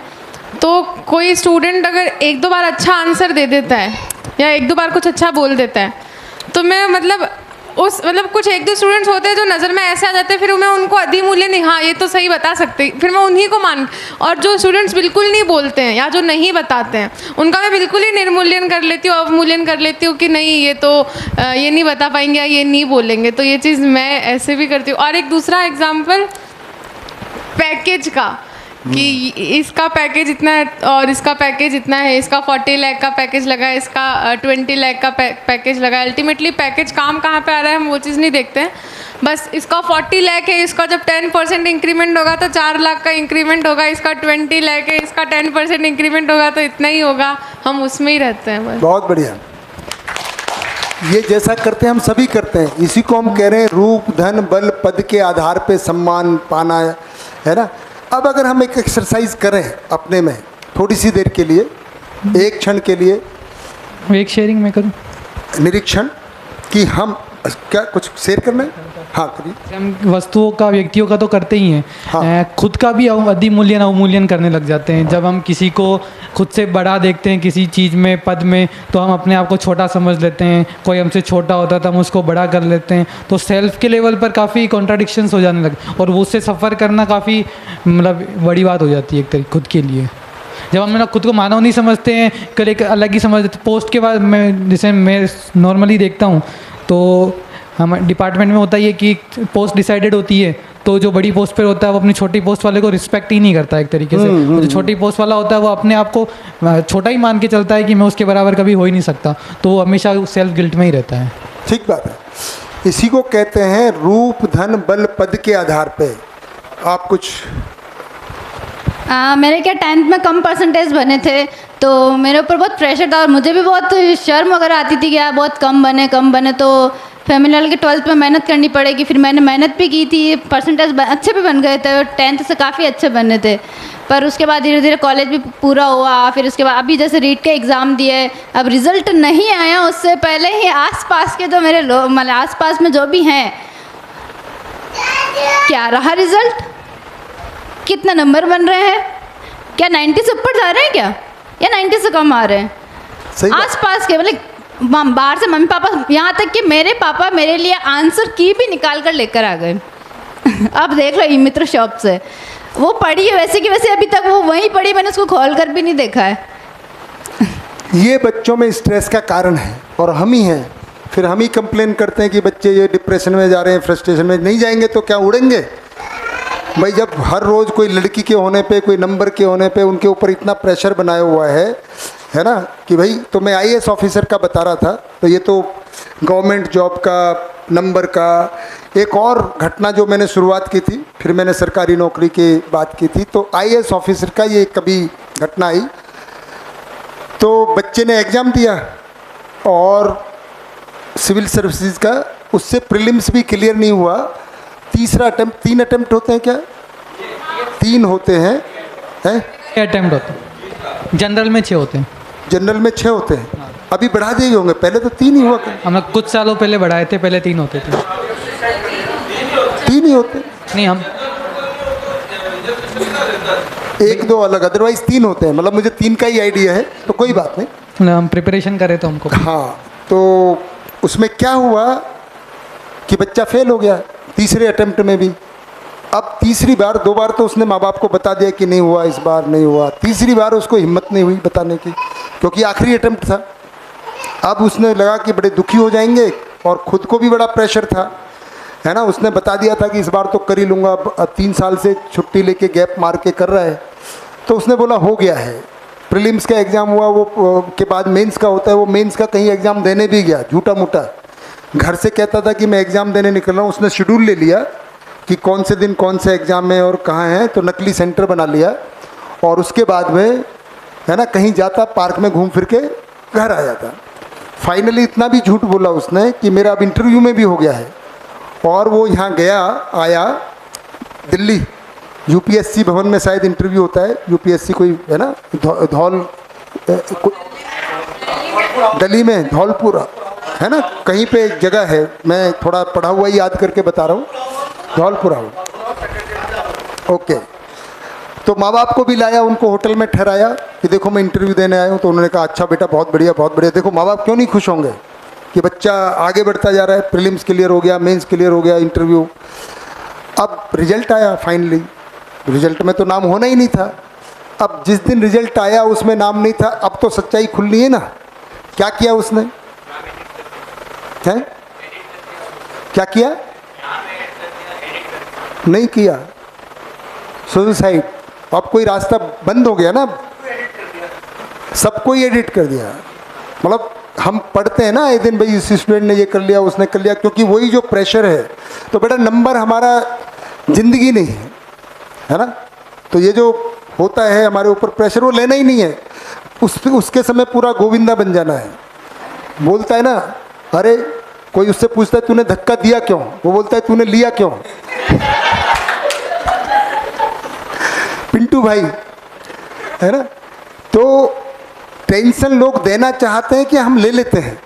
Speaker 4: तो कोई स्टूडेंट अगर एक दो बार अच्छा आंसर दे देता है या एक दो बार कुछ अच्छा बोल देता है तो मैं मतलब कुछ एक दो स्टूडेंट्स होते हैं जो नज़र में ऐसे आ जाते हैं, फिर मैं उनको अधिमूल्य नहीं, हाँ ये तो सही बता सकते, फिर मैं उन्हीं को मान। और जो स्टूडेंट्स बिल्कुल नहीं बोलते हैं या जो नहीं बताते हैं उनका मैं बिल्कुल ही निर्मूल्यन कर लेती हूँ, अवमूल्यन कर लेती हूँ कि नहीं ये तो ये नहीं बता पाएंगे या ये नहीं बोलेंगे। तो ये चीज़ मैं ऐसे भी करती हूँ। और एक दूसरा एग्जाम्पल पैकेज का, कि इसका पैकेज इतना है और इसका पैकेज इतना है, इसका 40 लाख का पैकेज लगा है, इसका 20 लाख का पैकेज लगा है। अल्टीमेटली पैकेज काम कहाँ पे आ रहा है हम वो चीज़ नहीं देखते हैं। बस इसका 40 लाख है, इसका जब 10% इंक्रीमेंट होगा तो 4 लाख का इंक्रीमेंट होगा, इसका 20 लाख है, इसका 10% इंक्रीमेंट होगा तो इतना ही होगा, हम उसमें ही रहते हैं बस।
Speaker 1: बहुत बढ़िया। ये जैसा करते हैं हम सभी करते हैं, इसी को हम कह रहे हैं रूप धन बल पद के आधार पे सम्मान पाना, है ना। अब अगर हम एक एक्सरसाइज करें अपने में थोड़ी सी देर के लिए, एक क्षण के लिए,
Speaker 9: एक शेयरिंग में करूं,
Speaker 1: निरीक्षण कि हम क्या कुछ शेयर करना है। हाँ करिए।
Speaker 9: हम वस्तुओं का व्यक्तियों का तो करते ही हैं।
Speaker 1: हाँ।
Speaker 9: खुद का भी अधिमूल्यन अवमूल्यन करने लग जाते हैं। जब हम किसी को खुद से बड़ा देखते हैं किसी चीज़ में, पद में, तो हम अपने आप को छोटा समझ लेते हैं। कोई हमसे छोटा होता है तो हम उसको बड़ा कर लेते हैं। तो सेल्फ के लेवल पर काफ़ी कॉन्ट्राडिक्शंस हो जाने लगे और वो उससे सफ़र करना काफ़ी मतलब बड़ी बात हो जाती है एक तरीके खुद के लिए। जब हम ना खुद को मानव नहीं समझते हैं, कल एक अलग ही समझते। पोस्ट के बाद मैं जैसे मैं नॉर्मली देखता हूँ तो हम डिपार्टमेंट में होता ही है कि पोस्ट डिसाइडेड होती है, तो जो बड़ी पोस्ट पर होता है वो अपनी छोटी पोस्ट वाले को रिस्पेक्ट ही नहीं करता एक तरीके से। जो छोटी पोस्ट वाला होता है वो अपने आप को छोटा ही मान के चलता है कि मैं उसके बराबर कभी हो ही नहीं सकता, तो वो हमेशा सेल्फ गिल्ट में ही रहता है।
Speaker 1: ठीक बात है। इसी को कहते हैं रूप धन बल पद के आधार पे। आप कुछ?
Speaker 6: मेरे क्या 10th में कम परसेंटेज बने थे तो मेरे ऊपर बहुत प्रेशर था और मुझे भी बहुत शर्म वगैरह आती थी कि यार बहुत कम बने। तो फैमिली वाले के 12th में मेहनत करनी पड़ेगी, फिर मैंने मेहनत भी की थी, परसेंटेज अच्छे भी बन गए थे और 10th से काफ़ी अच्छे बने थे। पर उसके बाद धीरे धीरे कॉलेज भी पूरा हुआ, फिर उसके बाद अभी जैसे रीट के एग्ज़ाम दिए, अब रिज़ल्ट नहीं आया, उससे पहले ही आसपास के जो मेरे लोग मतलब आसपास में जो भी हैं, क्या रहा रिज़ल्ट, कितना नंबर बन रहे हैं, क्या 90 से ऊपर जा रहे हैं क्या?
Speaker 12: या 90 से कम आ रहे हैं।
Speaker 1: सही बात।
Speaker 12: आस पास के मतलब बाहर से मम्मी पापा, यहाँ तक कि मेरे पापा मेरे लिए आंसर की भी निकाल कर लेकर आ गए। अब देख लो ई मित्र शॉप से वो पड़ी है वैसे की वैसे, अभी तक वो वहीं पड़ी, मैंने उसको खोल कर भी नहीं देखा है।
Speaker 1: ये बच्चों में स्ट्रेस का कारण है और हम ही हैं। फिर हम ही कंप्लेन करते हैं कि बच्चे ये डिप्रेशन में जा रहे हैं, फ्रस्ट्रेशन में। नहीं जाएंगे तो क्या उड़ेंगे भाई? जब हर रोज़ कोई लड़की के होने पे, कोई नंबर के होने पे उनके ऊपर इतना प्रेशर बनाया हुआ है ना, कि भाई तो मैं IAS ऑफिसर का बता रहा था, तो ये तो गवर्नमेंट जॉब का नंबर का। एक और घटना जो मैंने शुरुआत की थी, फिर मैंने सरकारी नौकरी की बात की थी, तो IAS ऑफिसर का ये कभी घटना आई, तो बच्चे ने एग्ज़ाम दिया और सिविल सर्विसेज का, उससे प्रीलिम्स भी क्लियर नहीं हुआ। तीसरा अटेम्प्ट, 3 अटेम्प्ट होते हैं क्या? 3 होते हैं, हैं?
Speaker 9: अटेम्प्ट होते हैं, जनरल में 6 होते हैं।
Speaker 1: जनरल में 6 होते हैं, अभी बढ़ा दिए होंगे, पहले तो 3 ही हुआ करते।
Speaker 9: हम लोग कुछ सालों पहले बढ़ाए थे, पहले 3 होते थे।
Speaker 1: 3 ही होते
Speaker 9: नहीं, हम
Speaker 1: 1-2 अलग, अदरवाइज 3 होते हैं। मतलब मुझे 3 का ही आइडिया है, तो कोई बात नहीं।
Speaker 9: हम प्रिपरेशन करे तो हमको।
Speaker 1: हाँ, तो उसमें क्या हुआ कि बच्चा फेल हो गया तीसरे अटेम्प्ट में भी। अब तीसरी बार, 2 बार तो उसने माँ बाप को बता दिया कि नहीं हुआ, इस बार नहीं हुआ। तीसरी बार उसको हिम्मत नहीं हुई बताने की, क्योंकि आखिरी अटेम्प्ट था। अब उसने लगा कि बड़े दुखी हो जाएंगे और ख़ुद को भी बड़ा प्रेशर था, है ना। उसने बता दिया था कि इस बार तो कर ही लूँगा, 3 साल से छुट्टी लेके गैप मार के कर रहा है। तो उसने बोला हो गया है। प्रीलिम्स का एग्ज़ाम हुआ, वो के बाद मेंस का होता है, वो मेंस का कहीं एग्ज़ाम देने भी गया, झूठा मूठा। घर से कहता था कि मैं एग्ज़ाम देने निकल रहा हूँ। उसने शेड्यूल ले लिया कि कौन से दिन कौन से एग्ज़ाम है और कहाँ है, तो नकली सेंटर बना लिया और उसके बाद में, है ना, कहीं जाता, पार्क में घूम फिर के घर आ जाता। फाइनली इतना भी झूठ बोला उसने कि मेरा अब इंटरव्यू में भी हो गया है। और वो यहाँ गया, आया दिल्ली, UPSC भवन में शायद इंटरव्यू होता है, UPSC कोई, है ना, दिल्ली में धौलपुरा, है ना, कहीं पे एक जगह है, मैं थोड़ा पढ़ा हुआ ही याद करके बता रहा हूँ, धौलपुरा। ओके, तो माँ बाप को भी लाया, उनको होटल में ठहराया कि देखो मैं इंटरव्यू देने आया हूँ। तो उन्होंने कहा अच्छा बेटा, बहुत बढ़िया बहुत बढ़िया। देखो माँ बाप क्यों नहीं खुश होंगे कि बच्चा आगे बढ़ता जा रहा है, प्रीलिम्स क्लियर हो गया, मेंस क्लियर हो गया, इंटरव्यू। अब रिजल्ट आया, फाइनली रिजल्ट में तो नाम होना ही नहीं था। अब जिस दिन रिजल्ट आया उसमें नाम नहीं था, अब तो सच्चाई खुलनी है ना। क्या किया उसने, है क्या किया? नहीं किया, सुसाइड। अब कोई रास्ता बंद हो गया ना, सबको ही एडिट कर दिया। मतलब हम पढ़ते हैं ना एक दिन, भाई इस स्टूडेंट ने ये कर लिया, उसने कर लिया, क्योंकि वही जो प्रेशर है। तो बेटा नंबर हमारा ज़िंदगी नहीं है ना। तो ये जो होता है हमारे ऊपर प्रेशर, वो लेना ही नहीं है। उसके समय पूरा गोविंदा बन जाना है। बोलता है ना, अरे कोई उससे पूछता है तूने धक्का दिया क्यों, वो बोलता है तूने लिया क्यों। पिंटू भाई, है ना। तो टेंशन लोग देना चाहते हैं कि हम ले लेते हैं,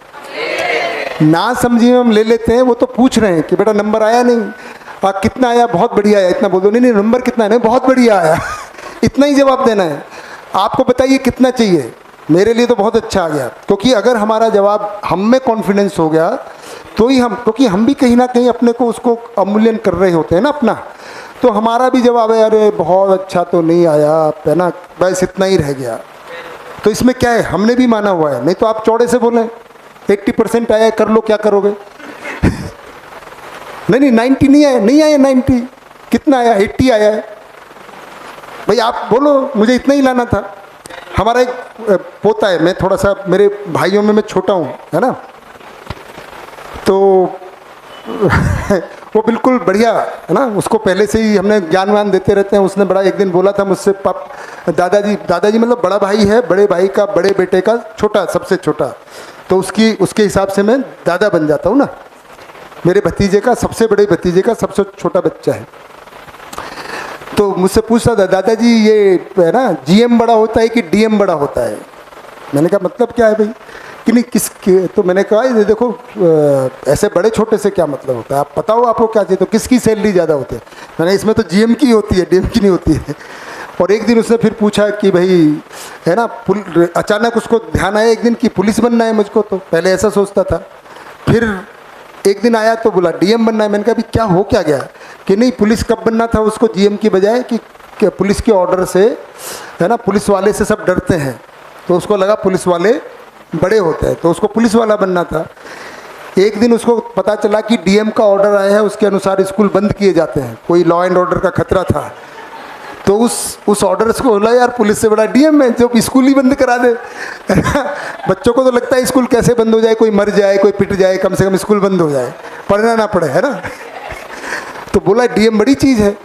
Speaker 1: ना समझिए हम ले लेते हैं। वो तो पूछ रहे हैं कि बेटा नंबर आया नहीं, कितना आया, बहुत बढ़िया आया, इतना बोल दो। नहीं नंबर कितना है, नहीं बहुत बढ़िया आया। इतना ही जवाब देना है। आपको बताइए कितना चाहिए, मेरे लिए तो बहुत अच्छा आ गया। क्योंकि अगर हमारा जवाब हम में कॉन्फिडेंस हो गया तो ही हम, क्योंकि हम भी कहीं ना कहीं अपने को उसको अवमूल्यन कर रहे होते हैं ना अपना। तो हमारा भी जवाब है अरे बहुत अच्छा तो नहीं आया, है ना, बस इतना ही रह गया। तो इसमें क्या है, हमने भी माना हुआ है। नहीं तो आप चौड़े से बोलें 80% आया, कर लो, क्या करोगे। नहीं 90 नहीं आया, नहीं आया 90, कितना आया, 80 आया है। भाई आप बोलो मुझे इतना ही लाना था। हमारा एक पोता है, मैं थोड़ा सा, मेरे भाइयों में मैं छोटा हूँ, है ना। तो वो बिल्कुल बढ़िया है ना, उसको पहले से ही हमने ज्ञान वान देते रहते हैं। उसने बड़ा एक दिन बोला था मुझसे, दादाजी मतलब बड़ा भाई है, बड़े भाई का, बड़े बेटे का छोटा, सबसे छोटा, तो उसके हिसाब से मैं दादा बन जाता हूँ ना। मेरे भतीजे का, सबसे बड़े भतीजे का सबसे छोटा बच्चा है। तो मुझसे पूछता था, दादाजी ये है ना GM बड़ा होता है कि DM बड़ा होता है। मैंने कहा मतलब क्या है भाई, कि नहीं किसके। तो मैंने कहा ये देखो ऐसे बड़े छोटे से क्या मतलब होता है, आप बताओ आपको क्या चाहिए, तो किसकी सैलरी ज़्यादा होती है। मैंने इसमें तो GM की होती है, DM की नहीं होती है। और एक दिन उसने फिर पूछा कि भाई है ना, अचानक उसको ध्यान आया एक दिन कि पुलिस बनना है मुझको, तो पहले ऐसा सोचता था। फिर एक दिन आया तो बोला डीएम बनना है। मैंने कहा अभी क्या हो क्या गया, कि नहीं पुलिस कब बनना था उसको जीएम की बजाय, कि पुलिस के ऑर्डर से है ना, पुलिस वाले से सब डरते हैं, तो उसको लगा पुलिस वाले बड़े होते हैं, तो उसको पुलिस वाला बनना था। एक दिन उसको पता चला कि डीएम का ऑर्डर आया है, उसके अनुसार स्कूल बंद किए जाते हैं, कोई लॉ एंड ऑर्डर का खतरा था। तो उस ऑर्डर को बोला यार पुलिस से बड़ा डीएम है जो स्कूल ही बंद करा दे। बच्चों को तो लगता है स्कूल कैसे बंद हो जाए, कोई मर जाए, कोई पिट जाए, कम से कम स्कूल बंद हो जाए, पढ़ना ना पड़े, है ना। तो बोला डीएम बड़ी चीज़ है।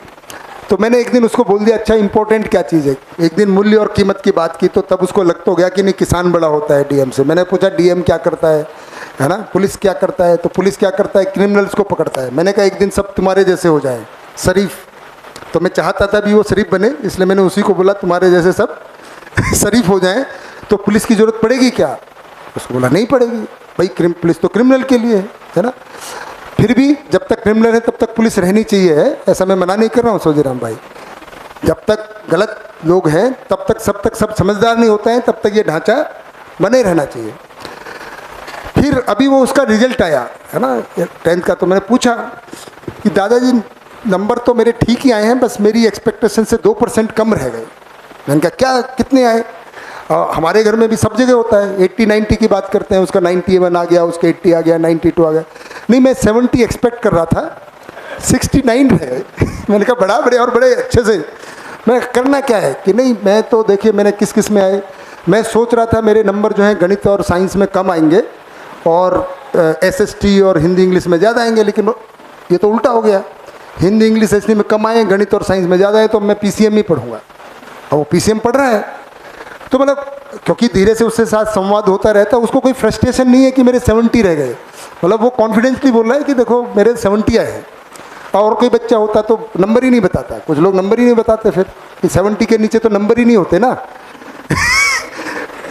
Speaker 1: तो मैंने एक दिन उसको बोल दिया अच्छा इंपॉर्टेंट क्या चीज़ है। एक दिन मूल्य और कीमत की बात की, तो तब उसको लग तो गया कि नहीं किसान बड़ा होता है डीएम से। मैंने पूछा डीएम क्या करता है ना, पुलिस क्या करता है, तो पुलिस क्या करता है, क्रिमिनल्स को पकड़ता है। मैंने कहा एक दिन सब तुम्हारे जैसे हो जाए, शरीफ। तो मैं चाहता था भी वो शरीफ बने, इसलिए मैंने उसी को बोला तुम्हारे जैसे सब शरीफ हो जाएं तो पुलिस की ज़रूरत पड़ेगी क्या। उसको बोला नहीं पड़ेगी भाई, पुलिस तो क्रिमिनल के लिए है ना। फिर भी जब तक क्रिमिनल है तब तक पुलिस रहनी चाहिए है, ऐसा मैं मना नहीं कर रहा हूँ सोजीराम भाई। जब तक गलत लोग हैं तब तक सब समझदार नहीं होते हैं, तब तक ये ढांचा बने रहना चाहिए। फिर अभी वो उसका रिजल्ट आया है ना 10th का, तो मैंने पूछा कि दादाजी नंबर तो मेरे ठीक ही आए हैं, बस मेरी एक्सपेक्टेशन से 2% कम रह गए। मैंने कहा क्या, कितने आए। हमारे घर में भी सब जगह होता है, 80-90 की बात करते हैं, उसका 91 आ गया, उसका 80 आ गया, 92 आ गया। नहीं मैं 70 एक्सपेक्ट कर रहा था, 69 रह गए। मैंने कहा बड़ा बड़े और बड़े अच्छे से। मैं करना क्या है कि नहीं, मैं तो देखिए मैंने किस में आए, मैं सोच रहा था मेरे नंबर जो हैं गणित और साइंस में कम आएंगे और SST और हिंदी इंग्लिश में ज़्यादा आएंगे, लेकिन ये तो उल्टा हो गया। हिंदी इंग्लिश SST में कम आए, गणित और साइंस में ज़्यादा है, तो मैं PCM ही पढ़ूंगा। और वो PCM पढ़ रहा है, तो मतलब क्योंकि धीरे से उससे साथ संवाद होता रहता है, उसको कोई फ्रस्ट्रेशन नहीं है कि मेरे 70 रह गए। मतलब वो कॉन्फिडेंसली बोल रहा है कि देखो मेरे 70 आए हैं। और कोई बच्चा होता तो नंबर ही नहीं बताता, कुछ लोग नंबर ही नहीं बताते फिर कि 70 के नीचे तो नंबर ही नहीं होते ना।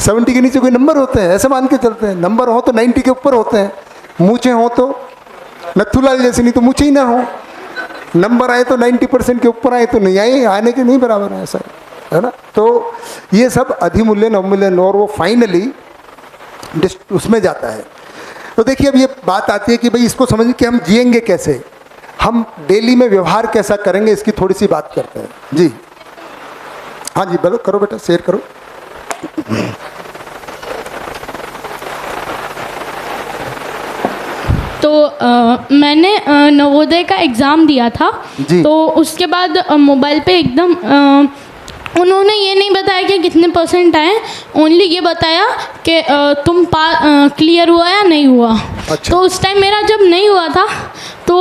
Speaker 1: 70 के नीचे कोई नंबर होते हैं ऐसे मान के चलते हैं, नंबर हो तो 90 के ऊपर होते हैं, मूछे हो तो नथुलाल जैसे, नहीं तो मूछे ही ना हो। नंबर आए तो 90% के ऊपर आए तो नहीं आए, आने के नहीं बराबर है, ऐसा है ना। तो ये सब अधिमूल्यन अवमूल्यन, और वो फाइनली उसमें जाता है। तो देखिए अब ये बात आती है कि भाई इसको समझिए कि हम जिएंगे कैसे, हम डेली में व्यवहार कैसा करेंगे, इसकी थोड़ी सी बात करते हैं जी। हाँ जी बोलो, करो बेटा, शेयर करो।
Speaker 11: तो मैंने नवोदय का एग्ज़ाम दिया था, तो उसके बाद मोबाइल पे एकदम उन्होंने ये नहीं बताया कि कितने % आए, ओनली ये बताया कि तुम क्लियर हुआ या नहीं हुआ। अच्छा। तो उस टाइम मेरा जब नहीं हुआ था तो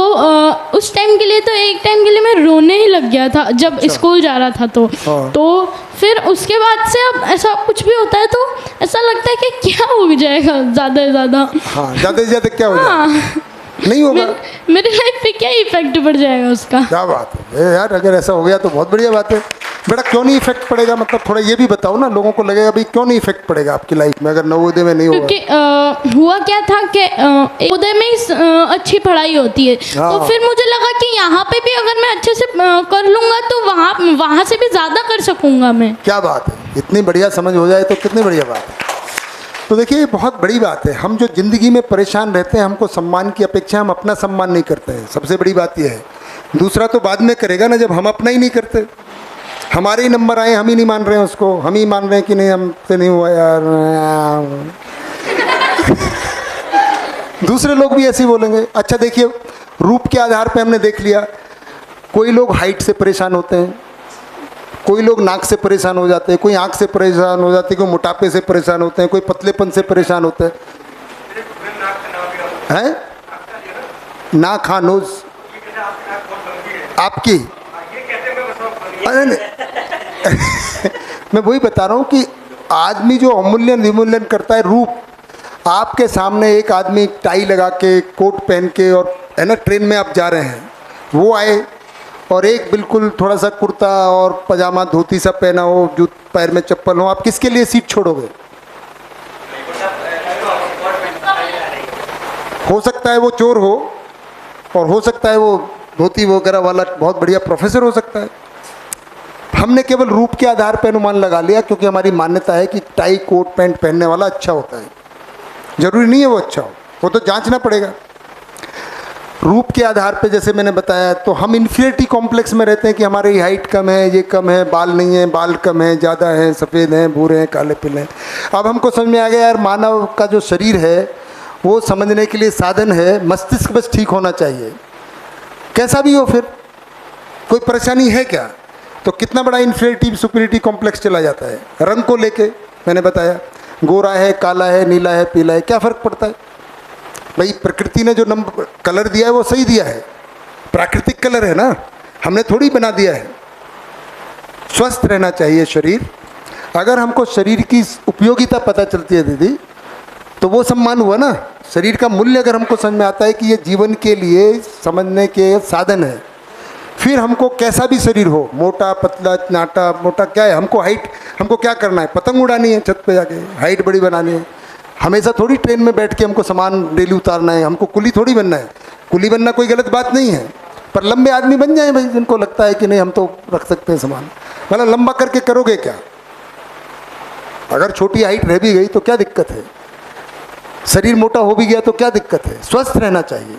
Speaker 11: उस टाइम के लिए तो एक टाइम के लिए मैं रोने ही लग गया था जब स्कूल जा रहा था। तो फिर उसके बाद से अब ऐसा कुछ भी होता है तो ऐसा लगता है कि क्या हो जाएगा ज़्यादा से ज़्यादा।
Speaker 1: हाँ, ज़्यादा से ज़्यादा क्या हो जाएगा, नहीं होगा,
Speaker 11: मेरे लाइफ पे क्या इफेक्ट पड़ जाएगा उसका।
Speaker 1: क्या बात है यार, अगर ऐसा हो गया तो बहुत बढ़िया बात है। बेटा क्यों नहीं इफेक्ट पड़ेगा, मतलब थोड़ा ये भी बताओ ना, लोगों को लगेगा भाई क्यों नहीं इफेक्ट पड़ेगा आपकी लाइफ में अगर नवोदय में नहीं होगा।
Speaker 11: क्योंकि हुआ क्या था कि नवोदय में ही अच्छी पढ़ाई होती है। तो फिर मुझे लगा कि यहाँ पे भी अगर मैं अच्छे से कर लूँगा तो वहाँ से भी ज़्यादा कर सकूँगा मैं।
Speaker 1: क्या बात है, इतनी बढ़िया समझ हो जाए तो कितनी बढ़िया बात है। तो देखिए ये बहुत बड़ी बात है, हम जो ज़िंदगी में परेशान रहते हैं, हमको सम्मान की अपेक्षा हम अपना सम्मान नहीं करते हैं, सबसे बड़ी बात यह है। दूसरा तो बाद में करेगा ना, जब हम अपना ही नहीं करते, हमारे ही नंबर आए, हम ही नहीं मान रहे हैं उसको, हम ही मान रहे हैं कि नहीं हमसे नहीं हुआ यार। दूसरे लोग भी ऐसे ही बोलेंगे। अच्छा देखिए रूप के आधार पे हमने देख लिया, कोई लोग हाइट से परेशान होते हैं, कोई लोग नाक से परेशान हो जाते हैं, कोई आँख से परेशान हो जाते हैं, कोई मोटापे से परेशान होते हैं, कोई पतलेपन से परेशान होते हैं। नाक, हाँ, नोज आपकी, अरे नहीं मैं वही बता रहा हूँ कि आदमी जो अवमूल्यन विमूल्यन करता है रूप। आपके सामने एक आदमी टाई लगा के कोट पहन के और है ना ट्रेन में आप जा रहे हैं, वो आए और एक बिल्कुल थोड़ा सा कुर्ता और पजामा धोती सा पहना हो, जूत पैर में चप्पल हो, आप किसके लिए सीट छोड़ोगे? हो सकता है वो चोर हो और हो सकता है वो धोती वगैरह वाला बहुत बढ़िया प्रोफेसर हो सकता है। हमने केवल रूप के आधार पर अनुमान लगा लिया, क्योंकि हमारी मान्यता है कि टाई कोट पैंट पहनने वाला अच्छा होता है। जरूरी नहीं है वो अच्छा हो, वो तो जांचना पड़ेगा। रूप के आधार पे जैसे मैंने बताया, तो हम इन्फीरियरिटी कॉम्प्लेक्स में रहते हैं कि हमारी हाइट कम है, ये कम है, बाल नहीं है, बाल कम है, ज़्यादा है, सफ़ेद हैं, भूरे हैं, काले पीले हैं। अब हमको समझ में आ गया यार, मानव का जो शरीर है वो समझने के लिए साधन है, मस्तिष्क बस ठीक होना चाहिए, कैसा भी हो, फिर कोई परेशानी है क्या? तो कितना बड़ा इन्फीरियरिटी सुपीरियरिटी कॉम्प्लेक्स चला जाता है। रंग को लेके मैंने बताया, गोरा है, काला है, नीला है, पीला है, क्या फ़र्क पड़ता है भाई? प्रकृति ने जो नंबर कलर दिया है वो सही दिया है, प्राकृतिक कलर है ना, हमने थोड़ी बना दिया है। स्वस्थ रहना चाहिए शरीर। अगर हमको शरीर की उपयोगिता पता चलती है दीदी, तो वो सम्मान हुआ ना। शरीर का मूल्य अगर हमको समझ में आता है कि ये जीवन के लिए समझने के साधन है, फिर हमको कैसा भी शरीर हो, मोटा पतला नाटा मोटा, क्या है, हमको हाइट, हमको क्या करना है, पतंग उड़ानी है छत पे जाके, हाइट बड़ी बनानी है। हमेशा थोड़ी ट्रेन में बैठ के हमको सामान डेली उतारना है, हमको कुली थोड़ी बनना है। कुली बनना कोई गलत बात नहीं है, पर लंबे आदमी बन जाए भाई, जिनको लगता है कि नहीं हम तो रख सकते हैं सामान। मतलब लंबा करके करोगे क्या? अगर छोटी हाइट रह भी गई तो क्या दिक्कत है? शरीर मोटा हो भी गया तो क्या दिक्कत है? स्वस्थ रहना चाहिए।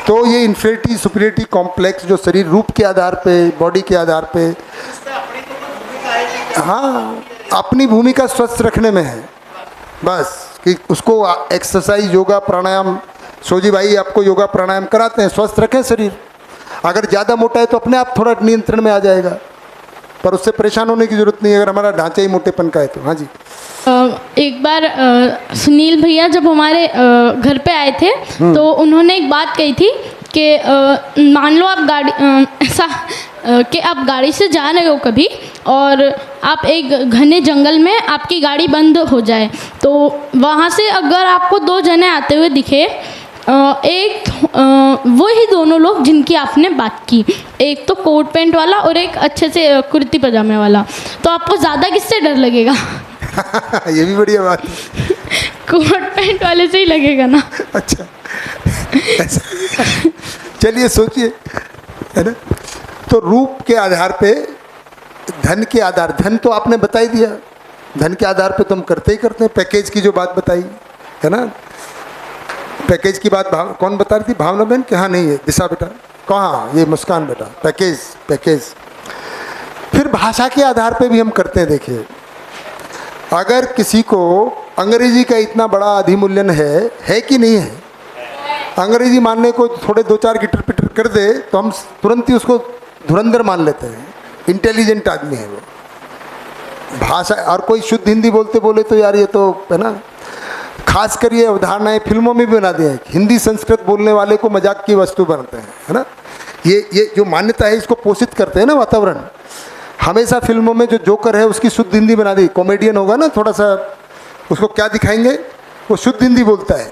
Speaker 1: तो ये इन्फीरियरिटी सुपीरियरिटी कॉम्प्लेक्स जो शरीर रूप के आधार पे, बॉडी के आधार पे, हाँ, अपनी भूमिका स्वस्थ रखने में है बस, कि उसको एक्सरसाइज, योगा, प्राणायाम, सोजी भाई आपको योगा प्राणायाम कराते हैं, स्वस्थ रखें शरीर। अगर ज़्यादा मोटा है तो अपने आप थोड़ा नियंत्रण में आ जाएगा, पर उससे परेशान होने की ज़रूरत नहीं है अगर हमारा ढांचा ही मोटेपन का है तो। हाँ जी।
Speaker 11: एक बार सुनील भैया जब हमारे घर पे आए थे तो उन्होंने एक बात कही थी कि मान लो आप गाड़ी ऐसा कि आप गाड़ी से जा रहे हो कभी और आप एक घने जंगल में आपकी गाड़ी बंद हो जाए, तो वहाँ से अगर आपको दो जने आते हुए दिखे, एक वही दोनों लोग जिनकी आपने बात की, एक तो कोट पैंट वाला और एक अच्छे से कुर्ती पजामे वाला, तो आपको ज़्यादा किससे डर लगेगा?
Speaker 1: ये भी बढ़िया बात है।
Speaker 11: कोट पैंट वाले से ही लगेगा ना।
Speaker 1: अच्छा, चलिए सोचिए, है ना। तो रूप के आधार पे, धन के आधार, धन तो आपने बता ही दिया, धन के आधार पे तो हम करते ही करते हैं। पैकेज की जो बात बताई है ना, पैकेज की बात कौन बता रही थी? भावना बहन कि हाँ नहीं है, दिशा बेटा कहाँ, ये मुस्कान बेटा, पैकेज पैकेज। फिर भाषा के आधार पे भी हम करते हैं। देखिए, अगर किसी को अंग्रेजी का इतना बड़ा अधिमूल्यन है कि नहीं है, अंग्रेजी मानने को थोड़े दो चार गिटर पिटर कर दे तो हम तुरंत ही उसको धुरंधर मान लेते हैं, इंटेलिजेंट आदमी है वो। भाषा, और कोई शुद्ध हिंदी बोलते बोले तो यार ये तो है ना, खास कर ये अवधारणाएं फिल्मों में भी बना दिया है, हिंदी संस्कृत बोलने वाले को मजाक की वस्तु बनते हैं, है ना। ये जो मान्यता है इसको पोषित करते हैं ना वातावरण। हमेशा फिल्मों में जो जोकर है उसकी शुद्ध हिंदी बना दी, कॉमेडियन होगा ना थोड़ा सा, उसको क्या दिखाएंगे, वो शुद्ध हिंदी बोलता है,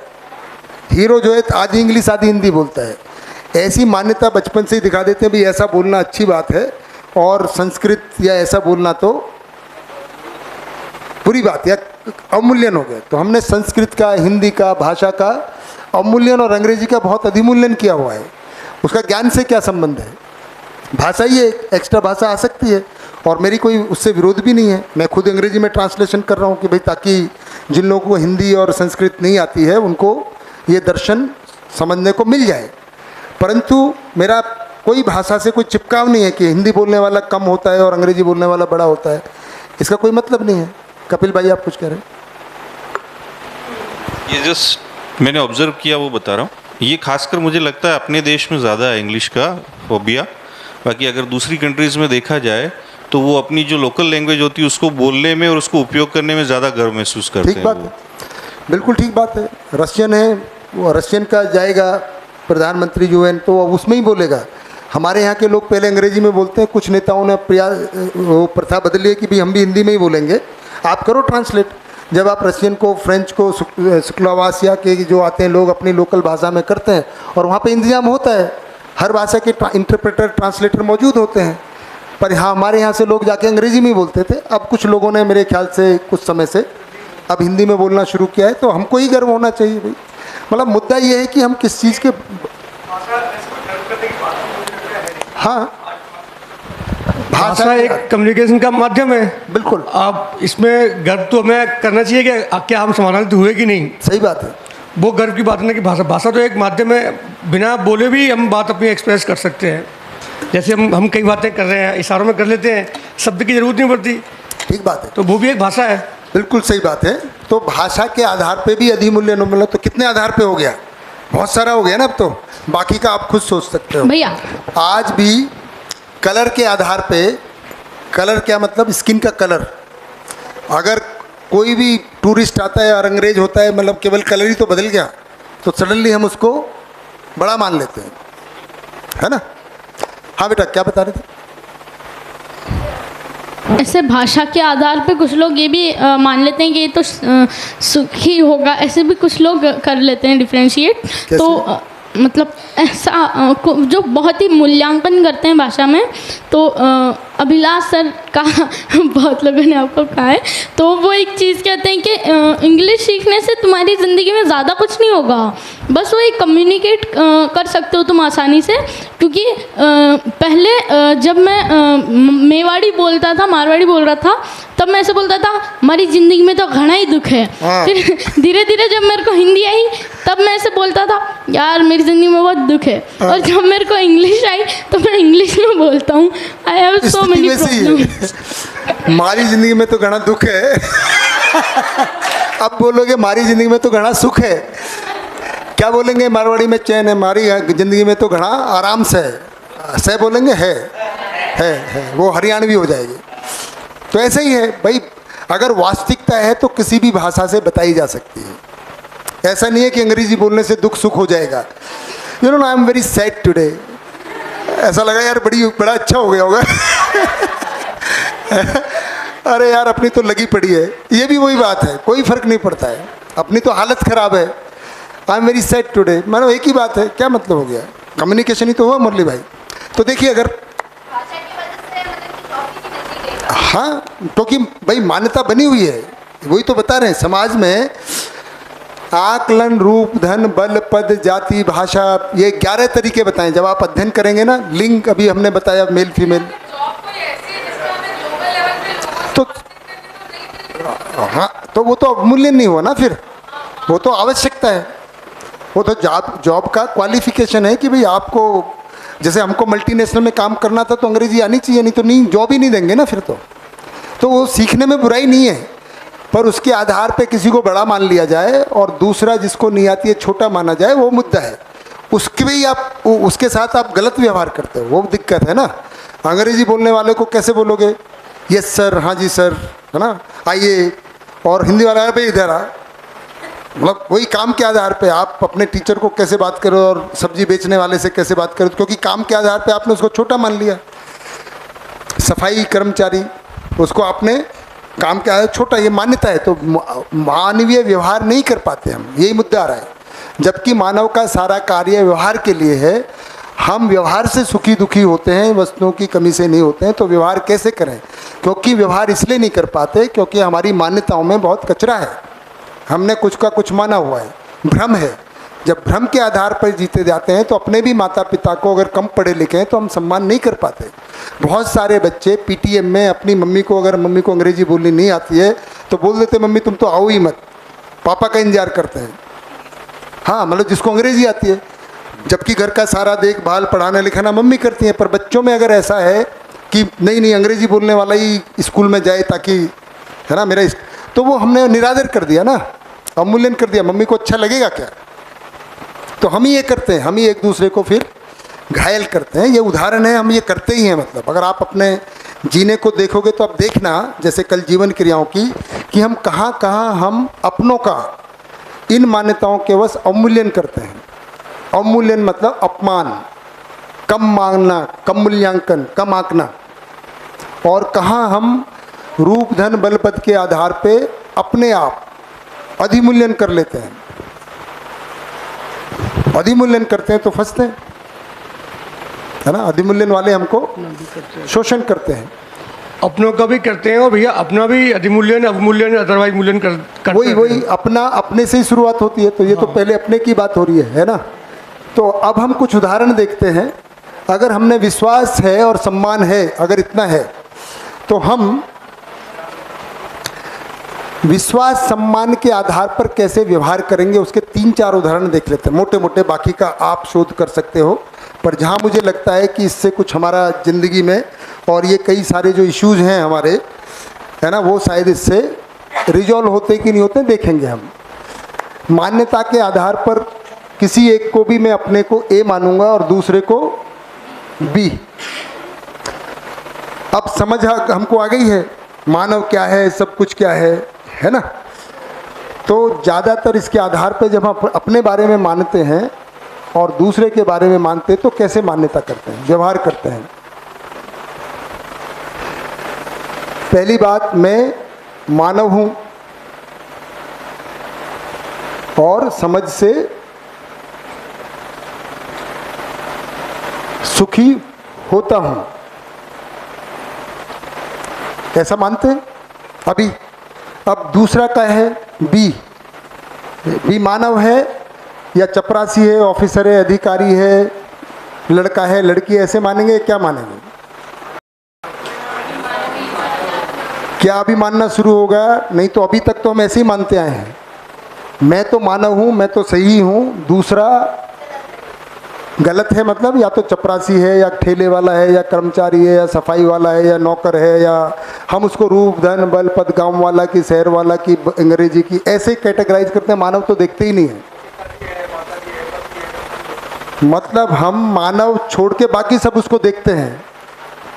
Speaker 1: हीरो जो है आधी इंग्लिश आधी हिंदी बोलता है। ऐसी मान्यता बचपन से ही दिखा देते हैं भी ऐसा बोलना अच्छी बात है और संस्कृत या ऐसा बोलना तो बुरी बात या अवमूल्यन हो गया। तो हमने संस्कृत का, हिंदी का, भाषा का अवमूल्यन और अंग्रेजी का बहुत अधिमूल्यन किया हुआ है। उसका ज्ञान से क्या संबंध है? भाषा ही एक एक्स्ट्रा भाषा आ सकती है और मेरी कोई उससे विरोध भी नहीं है। मैं खुद अंग्रेजी में ट्रांसलेशन कर रहा हूँ कि भाई ताकि जिन लोगों को हिंदी और संस्कृत नहीं आती है उनको ये दर्शन समझने को मिल जाए। परंतु मेरा कोई भाषा से कोई चिपकाव नहीं है कि हिंदी बोलने वाला कम होता है और अंग्रेजी बोलने वाला बड़ा होता है, इसका कोई मतलब नहीं है। कपिल भाई आप कुछ कह रहे हैं?
Speaker 13: ये जस्ट मैंने ऑब्जर्व किया वो बता रहा हूँ। ये खासकर मुझे लगता है अपने देश में ज़्यादा है इंग्लिश का फोबिया। बाकी अगर दूसरी कंट्रीज़ में देखा जाए तो वो अपनी जो लोकल लैंग्वेज होती है उसको बोलने में और उसको उपयोग करने में ज़्यादा गर्व महसूस करते हैं।
Speaker 1: ठीक बात है, बिल्कुल ठीक बात है। रशियन है, वो रशियन का जाएगा प्रधानमंत्री जो है तो उसमें ही बोलेगा। हमारे यहाँ के लोग पहले अंग्रेजी में बोलते हैं, कुछ नेताओं ने वो प्रथा बदली है कि भाई हम भी हिंदी में ही बोलेंगे, आप करो ट्रांसलेट। जब आप रशियन को, फ्रेंच को, स्लोवाकिया के जो आते हैं लोग अपनी लोकल भाषा में करते हैं और वहाँ पे इंतजाम होता है, हर भाषा के इंटरप्रेटर, ट्रांसलेटर मौजूद होते हैं। पर हाँ, हमारे यहाँ से लोग जाके अंग्रेजी में ही बोलते थे। अब कुछ लोगों ने मेरे ख्याल से कुछ समय से अब हिंदी में बोलना शुरू किया है, तो हमको ही गर्व होना चाहिए भाई। मतलब मुद्दा ये है कि हम किस चीज़ के, हाँ
Speaker 5: भाषा एक कम्युनिकेशन का माध्यम है।
Speaker 1: बिल्कुल।
Speaker 5: आप इसमें गर्व तो हमें करना चाहिए कि क्या हम समानांतर हुए कि नहीं।
Speaker 1: सही बात है।
Speaker 5: वो गर्व की बात नहीं कि भाषा तो एक माध्यम है, बिना बोले भी हम बात अपनी एक्सप्रेस कर सकते हैं। जैसे हम कई बातें कर रहे हैं, इशारों में कर लेते हैं, शब्द की जरूरत नहीं पड़ती।
Speaker 1: ठीक बात है।
Speaker 5: तो वो भी एक भाषा है।
Speaker 1: बिल्कुल सही बात है। तो भाषा के आधार पे भी अधिमूल्यन, मतलब तो कितने आधार पे हो गया, बहुत सारा हो गया ना। अब तो बाकी का आप खुद सोच सकते हो
Speaker 11: भैया।
Speaker 1: आज भी कलर के आधार पे, कलर क्या मतलब स्किन का कलर, अगर कोई भी टूरिस्ट आता है और अंग्रेज होता है, मतलब केवल कलर ही तो बदल गया, तो सडनली हम उसको बड़ा मान लेते हैं, है ना। हाँ बेटा, क्या बता रहे थे?
Speaker 11: ऐसे भाषा के आधार पे कुछ लोग ये भी मान लेते हैं कि ये तो सुखी होगा, ऐसे भी कुछ लोग कर लेते हैं डिफ्रेंशिएट। तो मतलब ऐसा जो बहुत ही मूल्यांकन करते हैं भाषा में, तो अभिलाष सर का बहुत लोगों ने आपको कहा है, तो वो एक चीज़ कहते हैं कि इंग्लिश सीखने से तुम्हारी ज़िंदगी में ज़्यादा कुछ नहीं होगा, बस वो एक कम्युनिकेट कर सकते हो तुम आसानी से। क्योंकि पहले जब मैं मेवाड़ी बोलता था, मारवाड़ी बोल रहा था, तब मैं ऐसे बोलता था हमारी ज़िंदगी में तो घना ही दुख है। फिर धीरे धीरे जब मेरे को हिंदी आई, तब मैं ऐसे बोलता था यार मेरी ज़िंदगी में बहुत दुख है। और जब मेरे को इंग्लिश आई तो मैं इंग्लिश में बोलता हूँ। I have so many problems.
Speaker 1: हमारी ज़िंदगी में तो घना दुख है अब बोलोगे हमारी ज़िंदगी में तो घना सुख है, क्या बोलेंगे? मारवाड़ी में चैन है, हमारी ज़िंदगी में तो घना आराम से है बोलेंगे, है वो हरियाणवी हो जाएगी। तो ऐसे ही है भाई, अगर वास्तविकता है तो किसी भी भाषा से बताई जा सकती है। ऐसा नहीं है कि अंग्रेजी बोलने से दुख सुख हो जाएगा। You know, I am very sad today, ऐसा लगा यार बड़ा अच्छा हो गया होगा अरे यार अपनी तो लगी पड़ी है, ये भी वही बात है, कोई फ़र्क नहीं पड़ता है, अपनी तो हालत ख़राब है। I am very sad today, मानो एक ही बात है, क्या मतलब हो गया? कम्युनिकेशन ही तो हुआ मुरली भाई। तो देखिए, अगर हाँ, क्योंकि भाई मान्यता बनी हुई है, वही तो बता रहे हैं। समाज में आकलन, रूप, धन, बल, पद, जाति, भाषा, ये 11 तरीके बताएं। जब आप अध्ययन करेंगे ना, लिंग अभी हमने बताया, मेल फीमेल, तो हाँ, तो वो तो अवमूल्यन नहीं हुआ ना, फिर वो तो आवश्यकता है। वो तो जॉब का क्वालिफिकेशन है कि भाई आपको, जैसे हमको मल्टीनेशनल में काम करना था तो अंग्रेजी आनी चाहिए, नहीं तो नहीं जॉब ही नहीं देंगे ना फिर। तो वो सीखने में बुराई नहीं है, पर उसके आधार पे किसी को बड़ा मान लिया जाए और दूसरा जिसको नहीं आती है छोटा माना जाए, वो मुद्दा है। उसके भी आप उसके साथ आप गलत व्यवहार करते हो, वो दिक्कत है ना। अंग्रेजी बोलने वाले को कैसे बोलोगे? यस सर, हाँ जी सर, है ना, आइए। और हिंदी वाला पे इधर आ, मतलब वही काम के आधार पे आप अपने टीचर को कैसे बात करो और सब्जी बेचने वाले से कैसे बात करो, क्योंकि काम के आधार पे आपने उसको छोटा मान लिया। सफाई कर्मचारी, उसको आपने काम के आधार छोटा, ये मान्यता है। तो मानवीय व्यवहार नहीं कर पाते हम, यही मुद्दा आ रहा है। जबकि मानव का सारा कार्य व्यवहार के लिए है। हम व्यवहार से सुखी दुखी होते हैं, वस्तुओं की कमी से नहीं होते हैं। तो व्यवहार कैसे करें? क्योंकि व्यवहार इसलिए नहीं कर पाते क्योंकि हमारी मान्यताओं में बहुत कचरा है, हमने कुछ का कुछ माना हुआ है, भ्रम है। जब भ्रम के आधार पर जीते जाते हैं तो अपने भी माता पिता को अगर कम पढ़े लिखे हैं तो हम सम्मान नहीं कर पाते। बहुत सारे बच्चे पीटीएम में अपनी मम्मी को, अगर मम्मी को अंग्रेजी बोलनी नहीं आती है तो बोल देते मम्मी तुम तो आओ ही मत, पापा का इंतजार करते हैं। हाँ, मतलब जिसको अंग्रेजी आती है, जबकि घर का सारा देखभाल पढ़ाना लिखाना मम्मी करती हैं। पर बच्चों में अगर ऐसा है कि नहीं अंग्रेजी बोलने वाला ही स्कूल में जाए ताकि, है ना, मेरा, तो वो हमने निरादर कर दिया ना, अवमूल्यन कर दिया। मम्मी को अच्छा लगेगा क्या? तो हम ही ये करते हैं, हम ही एक दूसरे को फिर घायल करते हैं। ये उदाहरण है, हम ये करते ही हैं। मतलब अगर आप अपने जीने को देखोगे तो आप देखना, जैसे कल जीवन क्रियाओं की, कि हम कहाँ कहाँ हम अपनों का इन मान्यताओं के वश अवमूल्यन करते हैं। अवमूल्यन मतलब अपमान, कम मांगना, कम मूल्यांकन, कम आंकना। और कहाँ हम रूप, धन, बल, पद के आधार पे अपने आप अधिमूल्यन कर लेते हैं। अधिमूल्यन करते हैं तो फंसते हैं, है ना। अधिमूल्यन वाले हमको शोषण करते हैं,
Speaker 5: अपनों का भी करते हैं। और भैया अपना भी अधिमूल्यन, अवमूल्यन, अदरवाइज मूल्यन करते हैं।
Speaker 1: वही अपना, अपने से ही शुरुआत होती है। तो ये तो पहले अपने की बात हो रही है ना। तो अब हम कुछ उदाहरण देखते हैं। अगर हमने विश्वास है और सम्मान है, अगर इतना है, तो हम विश्वास सम्मान के आधार पर कैसे व्यवहार करेंगे उसके 3-4 उदाहरण देख लेते हैं, मोटे मोटे। बाकी का आप शोध कर सकते हो, पर जहाँ मुझे लगता है कि इससे कुछ हमारा ज़िंदगी में और ये कई सारे जो इश्यूज हैं हमारे, है ना, वो शायद इससे रिजॉल्व होते कि नहीं होते देखेंगे हम। मान्यता के आधार पर किसी एक को भी मैं अपने को ए मानूंगा और दूसरे को बी। अब समझ हमको आ गई है मानव क्या है, सब कुछ क्या है ना। तो ज़्यादातर इसके आधार पर जब हम अपने बारे में मानते हैं और दूसरे के बारे में मानते हैं तो कैसे मान्यता करते हैं, व्यवहार करते हैं। पहली बात, मैं मानव हूँ और समझ से सुखी होता हूँ, ऐसा मानते हैं अभी। अब दूसरा का है बी मानव है या चपरासी है, ऑफिसर है, अधिकारी है, लड़का है, लड़की है, ऐसे मानेंगे? क्या मानेंगे? क्या अभी मानना शुरू होगा? नहीं तो अभी तक तो हम ऐसे ही मानते आए हैं, मैं तो मानव हूँ, मैं तो सही हूँ, दूसरा गलत है। मतलब या तो चपरासी है या ठेले वाला है या कर्मचारी है या सफाई वाला है या नौकर है, या हम उसको रूप धन बल पद, गांव वाला की, शहर वाला की, अंग्रेजी की, ऐसे कैटेगराइज करते हैं। मानव तो देखते ही नहीं है। मतलब हम मानव छोड़ के बाकी सब उसको देखते हैं,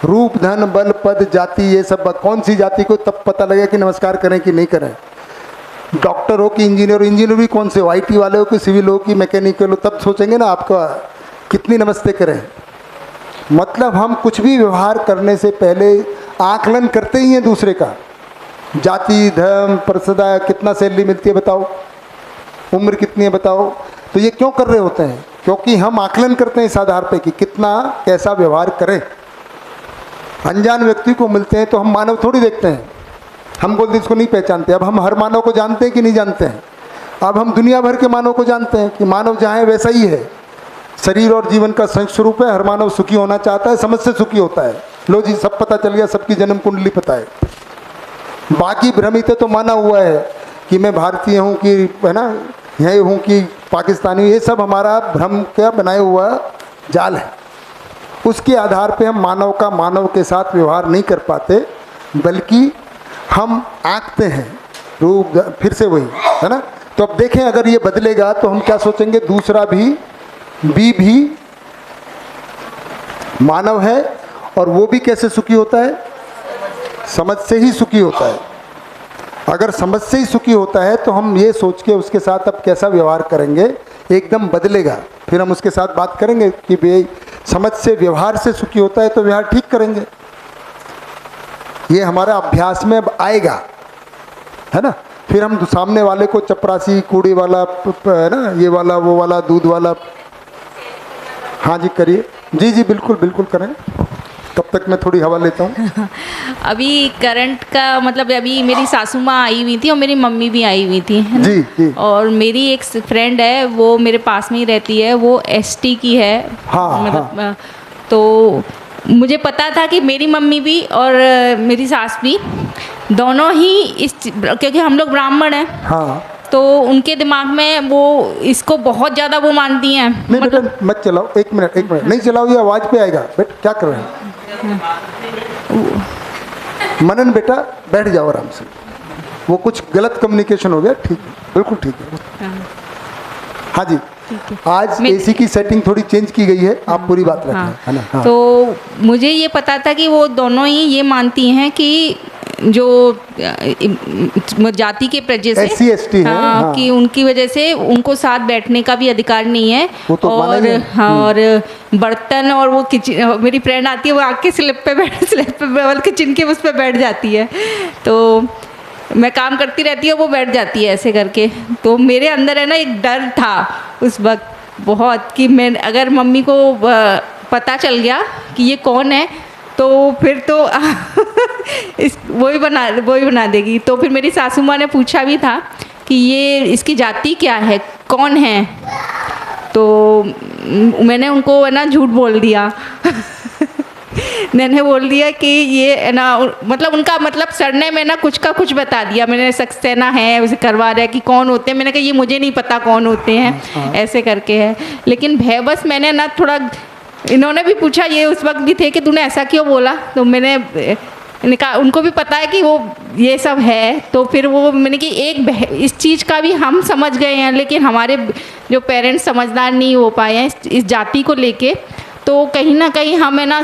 Speaker 1: रूप धन बल पद जाति, ये सब। कौन सी जाति को तब पता लगे कि नमस्कार करें कि नहीं करें। डॉक्टर हो कि इंजीनियर भी कौन से हो, IT वाले हो कि सिविल हो कि मैकेनिकल हो, तब सोचेंगे ना आपका कितनी नमस्ते करें। मतलब हम कुछ भी व्यवहार करने से पहले आकलन करते ही हैं दूसरे का। जाति, धर्म, प्रसदा, कितना सैलरी मिलती है बताओ, उम्र कितनी है बताओ। तो ये क्यों कर रहे होते हैं? क्योंकि हम आकलन करते हैं इस आधार पे कि कितना कैसा व्यवहार करें। अनजान व्यक्ति को मिलते हैं तो हम मानव थोड़ी देखते हैं, हम बोलते इसको नहीं पहचानते। अब हम हर मानव को जानते हैं कि नहीं जानते हैं? अब हम दुनिया भर के मानव को जानते हैं कि मानव जहाँ है वैसा ही है। शरीर और जीवन का संयुक्त स्वरूप है। हर मानव सुखी होना चाहता है, समझ से सुखी होता है। लो जी, सब पता चल गया, सबकी जन्म कुंडली पता है। बाकी भ्रमित तो माना हुआ है कि मैं भारतीय हूँ कि, है ना, यही हूँ कि पाकिस्तानी, ये सब हमारा भ्रम का बनाया हुआ जाल है। उसके आधार पे हम मानव का मानव के साथ व्यवहार नहीं कर पाते, बल्कि हम आंकते हैं रूप। फिर से वही है ना। तो अब देखें, अगर ये बदलेगा तो हम क्या सोचेंगे? दूसरा भी भी मानव है और वो भी कैसे सुखी होता है? समझ से ही सुखी होता है। अगर समझ से ही सुखी होता है तो हम ये सोच के उसके साथ अब कैसा व्यवहार करेंगे एकदम बदलेगा। फिर हम उसके साथ बात करेंगे कि भाई समझ से, व्यवहार से सुखी होता है तो व्यवहार ठीक करेंगे। ये हमारा अभ्यास में अब आएगा, है ना। फिर हम सामने वाले को चपरासी, कूड़े वाला, है ना, ये वाला, वो वाला, दूध वाला। हाँ जी, करिए। जी जी, बिल्कुल बिल्कुल करें। तब तक मैं थोड़ी हवा लेता हूँ।
Speaker 14: अभी करंट का मतलब, अभी मेरी सासू माँ आई हुई थी और मेरी मम्मी भी आई हुई थी, है ना?
Speaker 1: जी जी। और
Speaker 14: मेरी एक फ्रेंड है, वो मेरे पास में ही रहती है, वो ST की है।
Speaker 1: हाँ,
Speaker 14: मतलब
Speaker 1: हाँ।
Speaker 14: तो मुझे पता था कि मेरी मम्मी भी और मेरी सास भी दोनों ही क्योंकि हम लोग ब्राह्मण हैं,
Speaker 1: हाँ,
Speaker 14: तो उनके दिमाग में वो इसको बहुत ज़्यादा वो मानती हैं।
Speaker 1: नहीं बेटा, मत चलाओ, एक मिनट नहीं चलाओ, ये आवाज़ पे आएगा। बेटा क्या कर रहे हैं? मनन बेटा, बैठ जाओ आराम से। वो कुछ गलत कम्युनिकेशन हो गया। ठीक, बिल्कुल ठीक है। हाँ जी, आज AC की सेटिंग थोड़ी चेंज की गई है, आप पूरी बात रखें, है ना। हाँ।
Speaker 14: तो मुझे ये पता था कि वो दोनों ही ये मानती हैं कि जो जाति के प्रजे से
Speaker 1: SC ST है, हाँ,
Speaker 14: कि उनकी वजह से उनको साथ बैठने का भी अधिकार नहीं है।
Speaker 1: तो
Speaker 14: और हाँ, और बर्तन और वो किचन, मेरी फ्रेंड आती है, वो आके स्लिप पे किचन के उस पर बैठ जाती है। तो मैं काम करती रहती हूँ, वो बैठ जाती है ऐसे करके। तो मेरे अंदर है ना एक डर था उस वक्त बहुत, कि मैं अगर मम्मी को पता चल गया कि ये कौन है तो फिर तो वही बना देगी। तो फिर मेरी सासू माँ ने पूछा भी था कि ये इसकी जाति क्या है, कौन है। तो तो मैंने उनको है ना झूठ बोल दिया मैंने बोल दिया कि ये है ना, मतलब उनका मतलब सरने में ना कुछ का कुछ बता दिया मैंने, सक्सेना है उसे करवा रहा है कि कौन होते हैं, मैंने कहा ये मुझे नहीं पता कौन होते हैं, ऐसे करके है। लेकिन बस मैंने ना थोड़ा, इन्होंने भी पूछा, ये उस वक्त भी थे कि तूने ऐसा क्यों बोला, तो मैंने कहा उनको भी पता है कि वो ये सब है, तो फिर वो मैंने कि इस चीज़ का भी हम समझ गए हैं, लेकिन हमारे जो पेरेंट्स समझदार नहीं हो पाए हैं इस जाति को लेके, तो कहीं ना कहीं हम है ना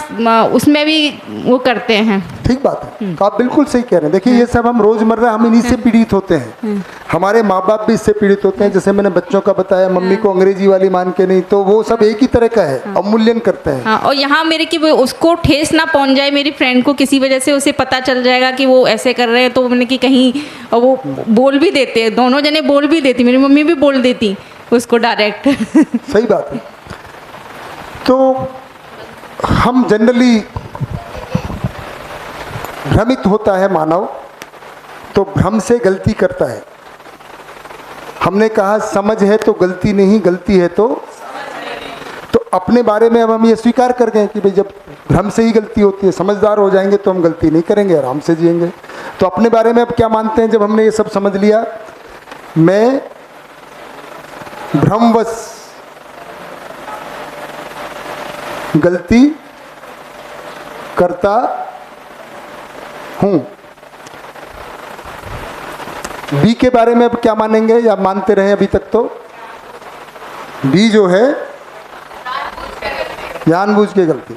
Speaker 14: उसमें भी वो करते हैं।
Speaker 1: ठीक बात है, आप बिल्कुल सही कह रहे हैं। देखिए ये सब हम रोज़मर्रा हम इन्हीं से पीड़ित होते हैं, हमारे माँ बाप भी इससे पीड़ित होते हैं। जैसे मैंने बच्चों का बताया, मम्मी को अंग्रेजी वाली मान के नहीं, तो वो सब एक ही तरह का है, अवमूल्यन करते हैं।
Speaker 14: हाँ, और यहाँ मेरे कि वो उसको ठेस ना पहुँच जाए, मेरी फ्रेंड को किसी वजह से उसे पता चल जाएगा कि वो ऐसे कर रहे हैं, तो मैंने कि कहीं वो बोल भी देते, दोनों जने बोल भी देती, मेरी मम्मी भी बोल देती उसको डायरेक्ट
Speaker 1: सही बात है। तो हम जनरली भ्रमित होता है मानव, तो भ्रम से गलती करता है। हमने कहा समझ है तो गलती नहीं, गलती है तो अपने बारे में अब हम ये स्वीकार कर गए कि भाई जब भ्रम से ही गलती होती है, समझदार हो जाएंगे तो हम गलती नहीं करेंगे, आराम से जिएंगे। तो अपने बारे में अब क्या मानते हैं जब हमने ये सब समझ लिया? मैं भ्रमवश गलती करता हूं। बी के बारे में अब क्या मानेंगे या मानते रहे अभी तक? तो बी जो है जानबूझ के गलती।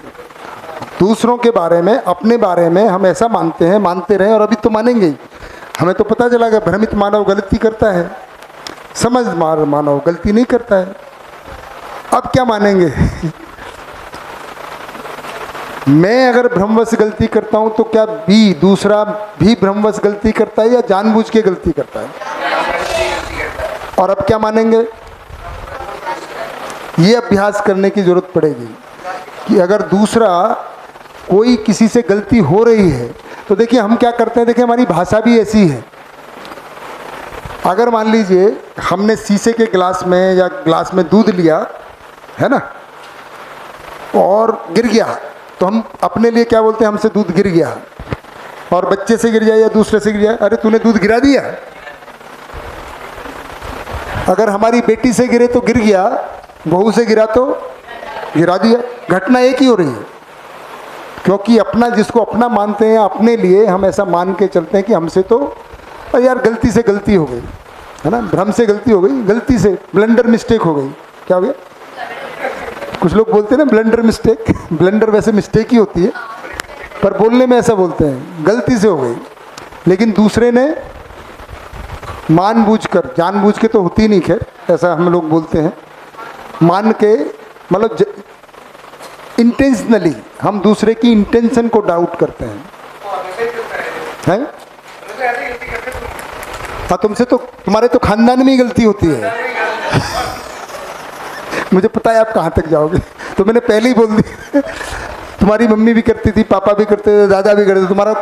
Speaker 1: दूसरों के बारे में, अपने बारे में हम ऐसा मानते हैं, मानते रहे और अभी तो मानेंगे ही। हमें तो पता चला कि भ्रमित मानव गलती करता है, समझदार मानव गलती नहीं करता है। अब क्या मानेंगे? मैं अगर भ्रमवश गलती करता हूं तो क्या बी दूसरा भी भ्रमवश गलती करता है या जानबूझ के गलती करता है? और अब क्या मानेंगे? ये अभ्यास करने की जरूरत पड़ेगी कि अगर दूसरा कोई किसी से गलती हो रही है तो देखिए हम क्या करते हैं। देखिए हमारी भाषा भी ऐसी है। अगर मान लीजिए हमने शीशे के गिलास में या गिलास में दूध लिया है ना, और गिर गया, तो हम अपने लिए क्या बोलते हैं? हमसे दूध गिर गया। और बच्चे से गिर जाए या दूसरे से गिर जाए, अरे तूने दूध गिरा दिया। अगर हमारी बेटी से गिरे तो गिर गया, बहू से गिरा तो गिरा दिया। घटना एक ही हो रही है, क्योंकि अपना जिसको अपना मानते हैं, अपने लिए हम ऐसा मान के चलते हैं कि हमसे तो यार गलती से गलती हो गई है ना, भ्रम से गलती हो गई, गलती से ब्लंडर मिस्टेक हो गई। क्या हो गया? कुछ लोग बोलते हैं ना ब्लंडर मिस्टेक। ब्लंडर वैसे मिस्टेक ही होती है, पर बोलने में ऐसा बोलते हैं, गलती से हो गई। लेकिन दूसरे ने जानबूझकर, जानबूझ के तो होती नहीं, खैर ऐसा हम लोग बोलते हैं, मान के, मतलब इंटेंशनली हम दूसरे की इंटेंशन को डाउट करते हैं। हाँ, तुमसे तो, तुम्हारे तो खानदान में ही गलती होती है। मुझे पता है आप कहाँ तक जाओगे, तो मैंने पहले ही बोल दी। तुम्हारी मम्मी भी करती थी, पापा भी करते थे, दादा भी करते थे, तुम्हारा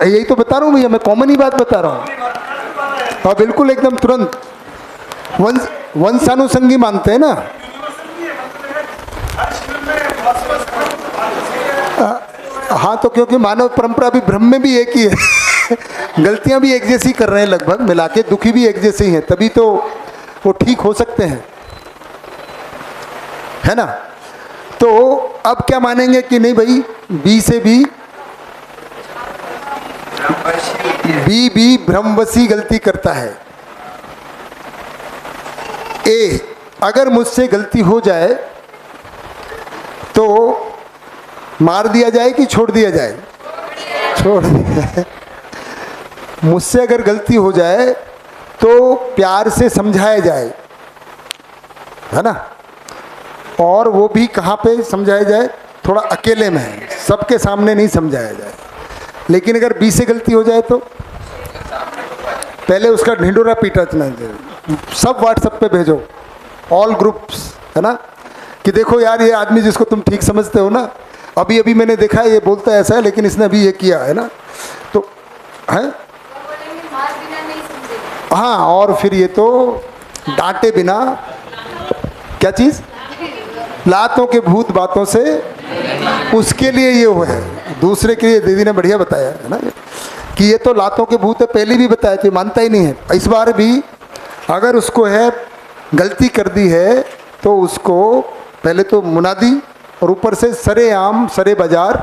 Speaker 1: यही तो बता रहा हूँ भैया, मैं कॉमन ही बात बता रहा हूँ। और बिल्कुल एकदम तुरंत वंशानुसंगी मानते हैं ना। हाँ, तो क्योंकि मानव परंपरा भी भ्रम में भी एक ही है। गलतियां भी एक जैसी कर रहे हैं लगभग मिला के, दुखी भी एक जैसे ही हैं, तभी तो वो ठीक हो सकते हैं, है ना। तो अब क्या मानेंगे कि नहीं भाई, बी से बी भ्रमवशी गलती करता है। ए, अगर मुझसे गलती हो जाए तो मार दिया जाए कि छोड़ दिया जाए? छोड़ दिया जाए। मुझसे अगर गलती हो जाए तो प्यार से समझाया जाए, है ना। और वो भी कहाँ पे समझाया जाए? थोड़ा अकेले में, सबके सामने नहीं समझाया जाए। लेकिन अगर बी से गलती हो जाए तो पहले उसका ढिंडोरा पीटा चाहिए, सब व्हाट्सएप पे भेजो, ऑल ग्रुप्स, है ना, कि देखो यार ये आदमी जिसको तुम ठीक समझते हो ना, अभी अभी मैंने देखा है ये बोलता है ऐसा है, लेकिन इसने अभी ये किया है ना, तो है। हाँ, और फिर ये तो डांटे बिना क्या चीज़? लातों के भूत बातों से, उसके लिए ये वो है। दूसरे के लिए दीदी ने बढ़िया बताया है ना कि ये तो लातों के भूत है, पहले भी बताया तो मानता ही नहीं है। इस बार भी अगर उसको है गलती कर दी है तो उसको पहले तो मुनादी और ऊपर से सरेआम सरे बाजार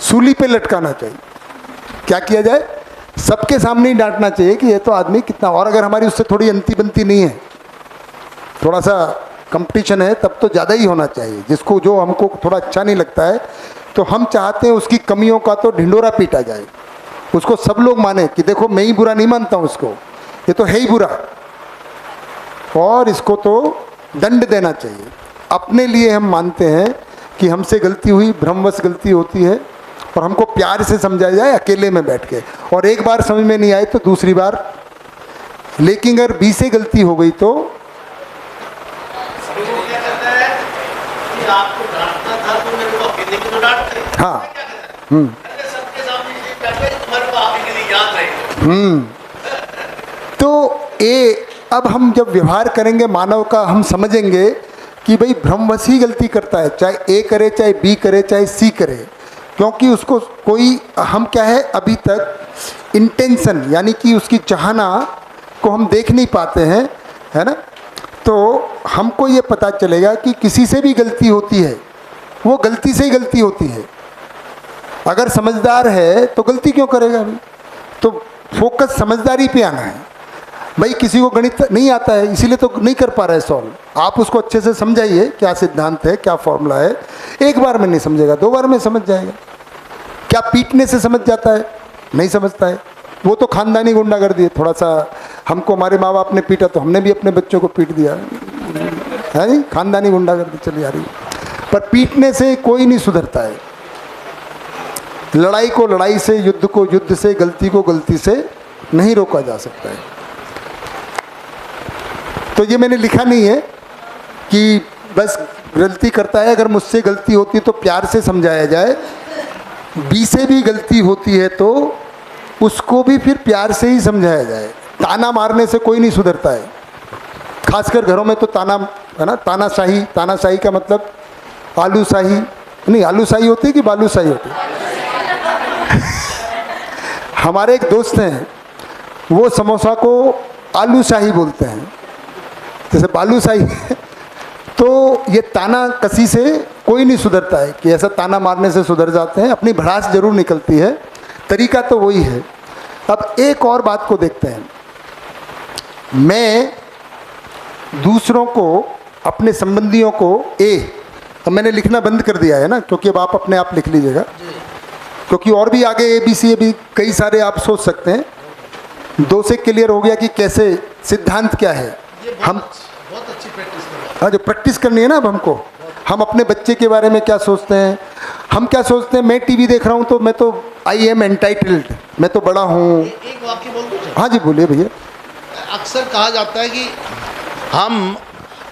Speaker 1: सूली पे लटकाना चाहिए। क्या किया जाए? सबके सामने ही डांटना चाहिए कि ये तो आदमी कितना। और अगर हमारी उससे थोड़ी अंती बनती नहीं है, थोड़ा सा कंपटीशन है, तब तो ज़्यादा ही होना चाहिए। जिसको जो हमको थोड़ा अच्छा नहीं लगता है तो हम चाहते हैं उसकी कमियों का तो ढिंडोरा पीटा जाए, उसको सब लोग माने कि देखो मैं ही बुरा नहीं मानता हूँ उसको, ये तो है ही बुरा, और इसको तो दंड देना चाहिए। अपने लिए हम मानते हैं कि हमसे गलती हुई, भ्रमवश गलती होती है, और हमको प्यार से समझाया जाए अकेले में बैठ के। और एक बार समझ में नहीं आए तो दूसरी बार, लेकिन अगर 20 से गलती हो गई तो हाँ तो ये अब हम जब व्यवहार करेंगे मानव का, हम समझेंगे कि भाई भ्रमवश ही गलती करता है, चाहे ए करे, चाहे बी करे, चाहे सी करे, क्योंकि उसको कोई, हम क्या है अभी तक इंटेंशन यानी कि उसकी चाहना को हम देख नहीं पाते हैं, है ना। तो हमको ये पता चलेगा कि किसी से भी गलती होती है, वो गलती से ही गलती होती है। अगर समझदार है तो गलती क्यों करेगा अभी? तो फोकस समझदारी पे आना है। भाई किसी को गणित नहीं आता है इसीलिए तो नहीं कर पा रहा है सॉल्व, आप उसको अच्छे से समझाइए क्या सिद्धांत है, क्या फॉर्मूला है। एक बार में नहीं समझेगा, 2 बार में समझ जाएगा। क्या पीटने से समझ जाता है? नहीं समझता है। वो तो खानदानी गुंडागर्दी है। थोड़ा सा हमको हमारे माँ बाप ने पीटा तो हमने भी अपने बच्चों को पीट दिया है, नहीं? खानदानी गुंडागर्दी चली आ रही है। पर पीटने से कोई नहीं सुधरता है। लड़ाई को लड़ाई से, युद्ध को युद्ध से, गलती को गलती से नहीं रोका जा सकता है। तो ये मैंने लिखा नहीं है कि बस गलती करता है, अगर मुझसे गलती होती तो प्यार से समझाया जाए। बी से भी गलती होती है तो उसको भी फिर प्यार से ही समझाया जाए। ताना मारने से कोई नहीं सुधरता है। खासकर घरों में तो ताना, है ना, तानाशाही। तानाशाही का मतलब आलूशाही नहीं, आलूशाही होती है कि बालूशाही होती है? हमारे एक दोस्त हैं, वो समोसा को आलूशाही बोलते हैं, जैसे बालूशाही। तो ये ताना कसी से कोई नहीं सुधरता है कि ऐसा ताना मारने से सुधर जाते हैं। अपनी भड़ास जरूर निकलती है, तरीका तो वही है। अब एक और बात को देखते हैं। मैं दूसरों को, अपने संबंधियों को अब मैंने लिखना बंद कर दिया है ना, क्योंकि अब आप अपने आप लिख लीजिएगा, क्योंकि और भी आगे ABC भी कई सारे आप सोच सकते हैं। 2 से क्लियर हो गया कि कैसे सिद्धांत क्या है। हम बहुत अच्छी प्रैक्टिस कर रहे हैं। हाँ, जो प्रैक्टिस करनी है ना अब हमको, हम अपने बच्चे के बारे में क्या सोचते हैं, हम क्या सोचते हैं। मैं टीवी देख रहा हूँ तो मैं तो आई एम एंटाइटल्ड, मैं तो बड़ा हूँ।
Speaker 15: एक वाक्य बोल दूँ?
Speaker 1: हाँ जी बोलिए भैया।
Speaker 15: अक्सर कहा जाता है कि हम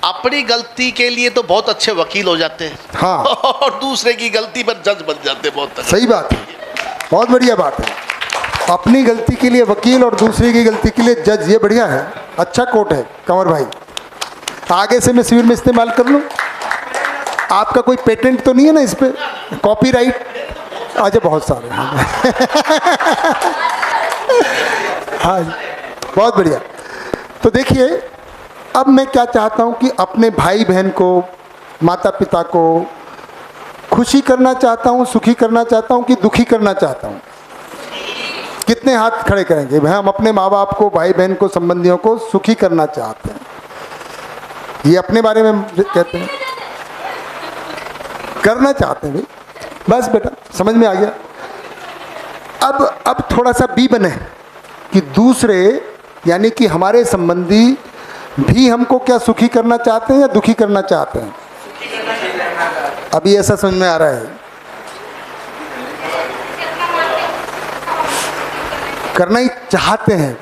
Speaker 15: अपनी गलती के लिए तो बहुत अच्छे वकील हो जाते हैं,
Speaker 1: हाँ,
Speaker 15: और दूसरे की गलती पर जज बन जाते हैं। बहुत
Speaker 1: सही बात है, बहुत बढ़िया बात है। अपनी गलती के लिए वकील और दूसरे की गलती के लिए जज, ये बढ़िया है, अच्छा कोट है कंवर भाई। आगे से मैं शिविर में इस्तेमाल कर लूँ। आपका कोई पेटेंट तो नहीं है ना इस पर, कॉपीराइट? अच्छा, बहुत सारे। हाँ, बहुत बढ़िया। तो देखिए, अब मैं क्या चाहता हूँ कि अपने भाई बहन को, माता पिता को खुशी करना चाहता हूँ, सुखी करना चाहता हूँ कि दुखी करना चाहता हूँ? कितने हाथ खड़े करेंगे? भाई हम अपने माँ बाप को, भाई बहन को, संबंधियों को सुखी करना चाहते हैं। ये अपने बारे में कहते हैं, करना चाहते हैं भाई। बस बेटा, समझ में आ गया। अब थोड़ा सा बी बने कि दूसरे यानी कि हमारे संबंधी भी हमको क्या सुखी करना चाहते हैं या दुखी करना चाहते हैं? अभी ऐसा समझ में आ रहा है? करना ही चाहते हैं,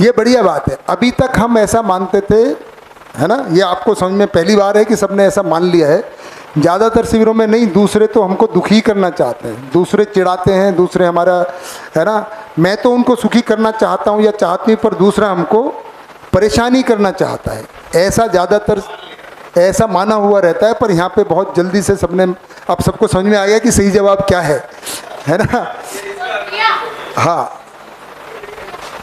Speaker 1: ये बढ़िया बात है। अभी तक हम ऐसा मानते थे, है ना, ये आपको समझ में पहली बार है कि सबने ऐसा मान लिया है। ज़्यादातर शिविरों में नहीं, दूसरे तो हमको दुखी करना चाहते हैं, दूसरे चिढ़ाते हैं, दूसरे हमारा, है ना, मैं तो उनको सुखी करना चाहता हूँ या चाहती हूँ, पर दूसरा हमको परेशानी करना चाहता है। ऐसा ज़्यादातर ऐसा माना हुआ रहता है, पर यहाँ पे बहुत जल्दी से सबने, अब सबको समझ में आ गया कि सही जवाब क्या है ना? हाँ,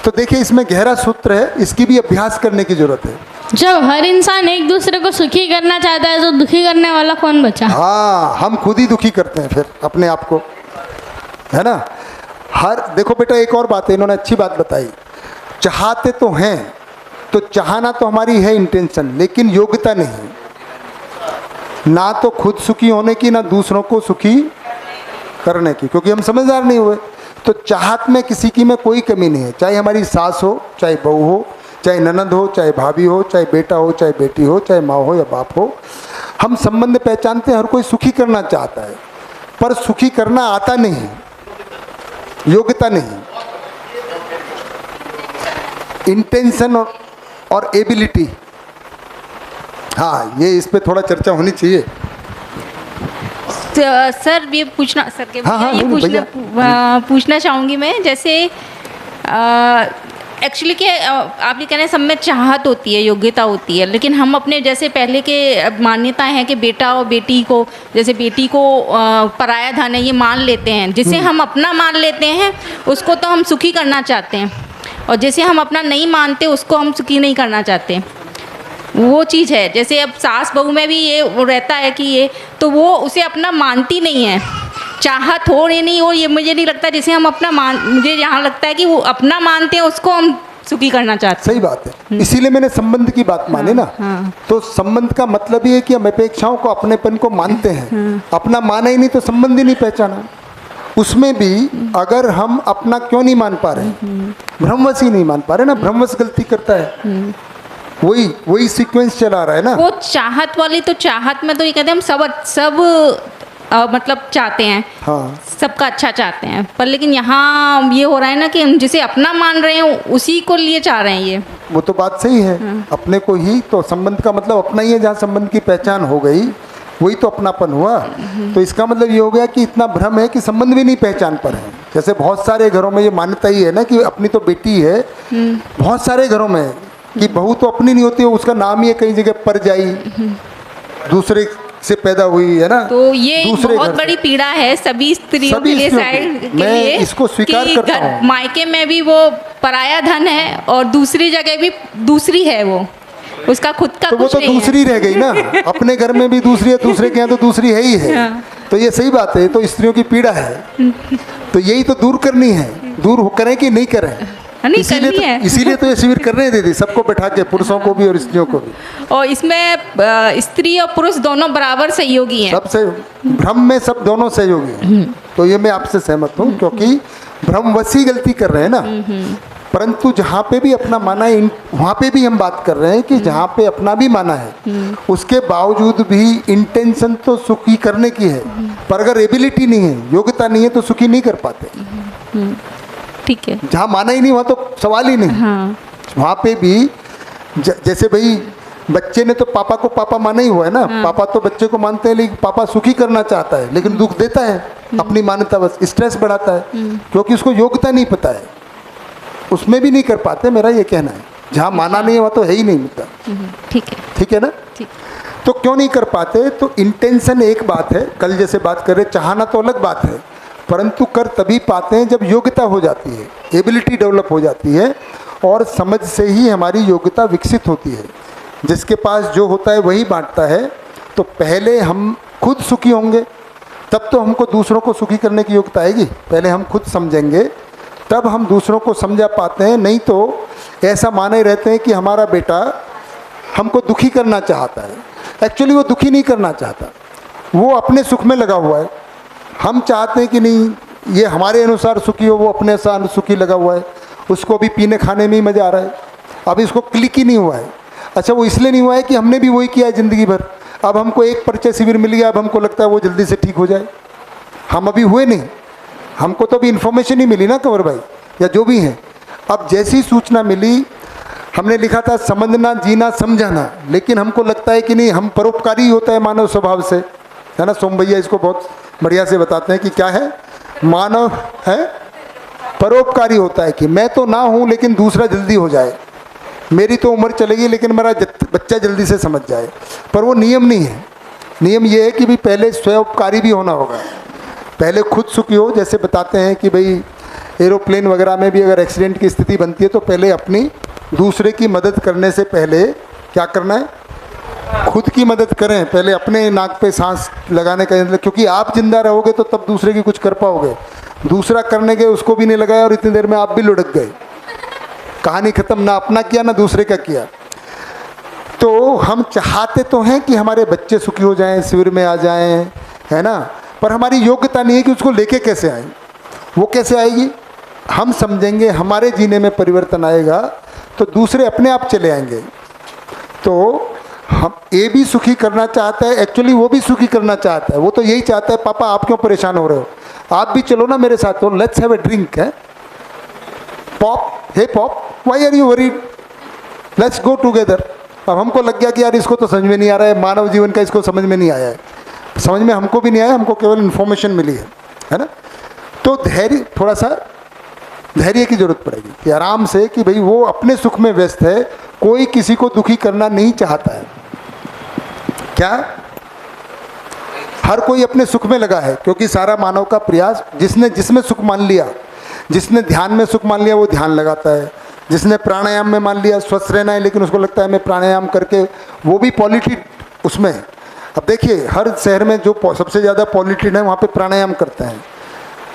Speaker 1: तो देखिए इसमें गहरा सूत्र है, इसकी भी अभ्यास करने की जरूरत है।
Speaker 11: जब हर इंसान एक दूसरे को सुखी करना चाहता है तो दुखी करने वाला कौन बचा?
Speaker 1: हाँ, हम खुद ही दुखी करते हैं फिर अपने आप को, है ना? देखो बेटा, एक और बात है, इन्होंने अच्छी बात बताई, चाहते तो हैं, तो चाहना तो हमारी है इंटेंशन, लेकिन योग्यता नहीं, ना तो खुद सुखी होने की, ना दूसरों को सुखी करने की, क्योंकि हम समझदार नहीं हुए। तो चाहत में किसी की में कोई कमी नहीं है, चाहे हमारी सास हो, चाहे बहू हो, चाहे ननद हो, चाहे भाभी हो, चाहे बेटा हो, चाहे बेटी हो, चाहे माँ हो या बाप हो, हम संबंध पहचानते हैं। हर कोई सुखी करना चाहता है, पर सुखी करना आता नहीं, योग्यता नहीं, इंटेंशन और एबिलिटी। हाँ, ये इस पे थोड़ा चर्चा होनी चाहिए।
Speaker 14: सर ये पूछना, सर के
Speaker 1: हाँ,
Speaker 14: ये पूछना चाहूँगी मैं, जैसे एक्चुअली कि आप ये कह रहे हैं सब में चाहत होती है, योग्यता होती है, लेकिन हम अपने जैसे पहले के मान्यता है कि बेटा और बेटी को, जैसे बेटी को पराया धन है ये मान लेते हैं, जिसे हम अपना मान लेते हैं उसको तो हम सुखी करना चाहते हैं, और जैसे हम अपना नहीं मानते उसको हम सुखी नहीं करना चाहते। वो चीज़ है, जैसे अब सास बहू में भी ये वो रहता है कि ये तो वो उसे अपना मानती नहीं है, चाहत हो या नहीं हो ये मुझे नहीं लगता, जैसे हम अपना मुझे यहाँ लगता है कि वो अपना मानते हैं उसको हम सुखी करना चाहते हैं।
Speaker 1: सही बात है, इसीलिए मैंने संबंध की बात मानी ना। तो संबंध का मतलब ये है कि हम अपेक्षाओं को, अपनेपन को मानते हैं। अपना माना ही नहीं तो संबंध ही नहीं पहचाना। उसमें भी अगर हम अपना क्यों नहीं मान पा रहे, भ्रमवश ही नहीं मान पा रहे ना, भ्रमवश गलती करता है, वही सीक्वेंस चला रहा है ना।
Speaker 14: वो चाहत वाली, तो चाहत में तो ये कहते हैं हम सब मतलब चाहते हैं,
Speaker 1: हाँ,
Speaker 14: सबका अच्छा चाहते हैं, पर लेकिन यहाँ ये हो रहा है ना कि हम जिसे अपना मान रहे हैं उसी को लिए चाह रहे हैं। ये
Speaker 1: वो तो बात सही है, अपने को ही तो संबंध का मतलब अपना ही है। जहाँ संबंध की पहचान हो गई वही तो अपनापन हुआ। तो इसका मतलब ये हो गया कि इतना भ्रम है कि संबंध भी नहीं पहचान पर है। जैसे बहुत सारे घरों में ये मान्यता ही है ना कि अपनी तो बेटी है, बहुत सारे घरों में कि बहू तो अपनी नहीं होती है, उसका नाम ही है कई जगह पर जाई, दूसरे से पैदा हुई है ना।
Speaker 14: तो ये बहुत बड़ी पीड़ा है सभी स्त्रियों के लिए, साइड के
Speaker 1: मैं
Speaker 14: लिए,
Speaker 1: इसको स्वीकार करता हूँ।
Speaker 14: मायके में भी वो पराया धन है और दूसरी जगह भी दूसरी है, वो उसका खुद का
Speaker 1: तो
Speaker 14: कुछ
Speaker 1: वो तो
Speaker 14: नहीं
Speaker 1: दूसरी रह गई ना। अपने घर में भी दूसरी है, दूसरे के यहाँ तो दूसरी है ही है। तो ये सही बात है, तो स्त्रियों की पीड़ा है, तो यही तो दूर करनी है। दूर करें कि नहीं करें, इसीलिए तो ये शिविर कर रहे हैं दीदी, सबको बैठा के, पुरुषों को भी और स्त्रियों को भी।
Speaker 14: और इसमें स्त्री और पुरुष दोनों बराबर सहयोगी हैं।
Speaker 1: सबसे भ्रम में सब दोनों सहयोगी हैं। तो ये मैं आपसे सहमत हूँ, क्योंकि भ्रमवशी गलती कर रहे हैं ना। परंतु जहाँ पे भी अपना माना है, वहाँ पे भी हम बात कर रहे हैं कि जहाँ पे अपना भी माना है, उसके बावजूद भी इंटेंशन तो सुखी करने की है, पर अगर एबिलिटी नहीं है, योग्यता नहीं है, तो सुखी नहीं कर पाते।
Speaker 14: ठीक है,
Speaker 1: जहाँ माना ही नहीं वहाँ तो सवाल ही नहीं। वहाँ पे भी जैसे भाई बच्चे ने तो पापा को पापा माना ही हुआ है ना। पापा तो बच्चे को मानते हैं, लेकिन पापा सुखी करना चाहता है, लेकिन दुख देता है अपनी मान्यता, बस स्ट्रेस बढ़ाता है, क्योंकि उसको योग्यता नहीं पता है, उसमें भी नहीं कर पाते। मेरा ये कहना है, जहाँ माना नहीं है वहाँ तो है ही नहीं मिलता। ठीक है ना। तो क्यों नहीं कर पाते, तो इंटेंशन एक बात है, कल जैसे बात कर रहे, चाहना तो अलग बात है, परंतु कर तभी पाते हैं जब योग्यता हो जाती है, एबिलिटी डेवलप हो जाती है, और समझ से ही हमारी योग्यता विकसित होती है। जिसके पास जो होता है वही बांटता है। तो पहले हम खुद सुखी होंगे, तब तो हमको दूसरों को सुखी करने की योग्यता आएगी। पहले हम खुद समझेंगे, तब हम दूसरों को समझा पाते हैं। नहीं तो ऐसा माने रहते हैं कि हमारा बेटा हमको दुखी करना चाहता है। एक्चुअली वो दुखी नहीं करना चाहता, वो अपने सुख में लगा हुआ है। हम चाहते हैं कि नहीं ये हमारे अनुसार सुखी हो, वो अपने अनुसार सुखी लगा हुआ है, उसको भी पीने खाने में ही मज़ा आ रहा है। अब इसको क्लिक ही नहीं हुआ है। अच्छा, वो इसलिए नहीं हुआ है कि हमने भी वही किया है ज़िंदगी भर। अब हमको एक परिचय शिविर मिल गया, अब हमको लगता है वो जल्दी से ठीक हो जाए। हम अभी हुए नहीं, हमको तो अभी इन्फॉर्मेशन ही मिली ना कंवर भाई, या जो भी हैं। अब जैसी सूचना मिली, हमने लिखा था समझना, जीना, समझाना, लेकिन हमको लगता है कि नहीं, हम परोपकारी होता है मानव स्वभाव से, है ना। सोम भैया इसको बहुत बढ़िया से बताते हैं कि क्या है मानव, है परोपकारी होता है कि मैं तो ना हूँ लेकिन दूसरा जल्दी हो जाए, मेरी तो उम्र चलेगी लेकिन मेरा बच्चा जल्दी से समझ जाए, पर वो नियम नहीं है। नियम ये है कि भाई पहले स्वयंपकारी भी होना होगा, पहले खुद सुखी हो। जैसे बताते हैं कि भाई एरोप्लेन वगैरह में भी अगर एक्सीडेंट की स्थिति बनती है तो पहले अपनी दूसरे की मदद करने से पहले क्या करना है, खुद की मदद करें। पहले अपने नाक पे सांस लगाने का, क्योंकि आप जिंदा रहोगे तो तब दूसरे की कुछ कर पाओगे। दूसरा करने गए, उसको भी नहीं लगाया और इतनी देर में आप भी लुढ़क गए, कहानी खत्म, ना अपना किया ना दूसरे का किया। तो हम चाहते तो हैं कि हमारे बच्चे सुखी हो जाएं, शिविर में आ जाएं, है ना, पर हमारी योग्यता नहीं है कि उसको लेके कैसे आए। वो कैसे आएगी, हम समझेंगे, हमारे जीने में परिवर्तन आएगा तो दूसरे अपने आप चले आएंगे। तो हम ये भी सुखी करना चाहता है, एक्चुअली वो भी सुखी करना चाहता है। वो तो यही चाहता है, पापा आप क्यों परेशान हो रहे हो, आप भी चलो ना मेरे साथ, तो let's have a drink hey pop, hey pop why are you worried, let's go together. अब हमको लग गया कि यार इसको तो समझ में नहीं आ रहा है, मानव जीवन का इसको समझ में नहीं आया है। समझ में हमको भी नहीं आया, हमको केवल इन्फॉर्मेशन मिली है ना। तो धैर्य, थोड़ा सा धैर्य की जरूरत पड़ेगी कि आराम से, कि भाई वो अपने सुख में व्यस्त है, कोई किसी को दुखी करना नहीं चाहता है। क्या हर कोई अपने सुख में लगा है, क्योंकि सारा मानव का प्रयास, जिसने जिसमें सुख मान लिया, जिसने ध्यान में सुख मान लिया वो ध्यान लगाता है, जिसने प्राणायाम में मान लिया स्वस्थ रहना है लेकिन उसको लगता है मैं प्राणायाम करके, वो भी पॉलिटिड उसमें। अब देखिए हर शहर में जो सबसे ज़्यादा पॉलिटिड है वहाँ पे प्राणायाम करते हैं।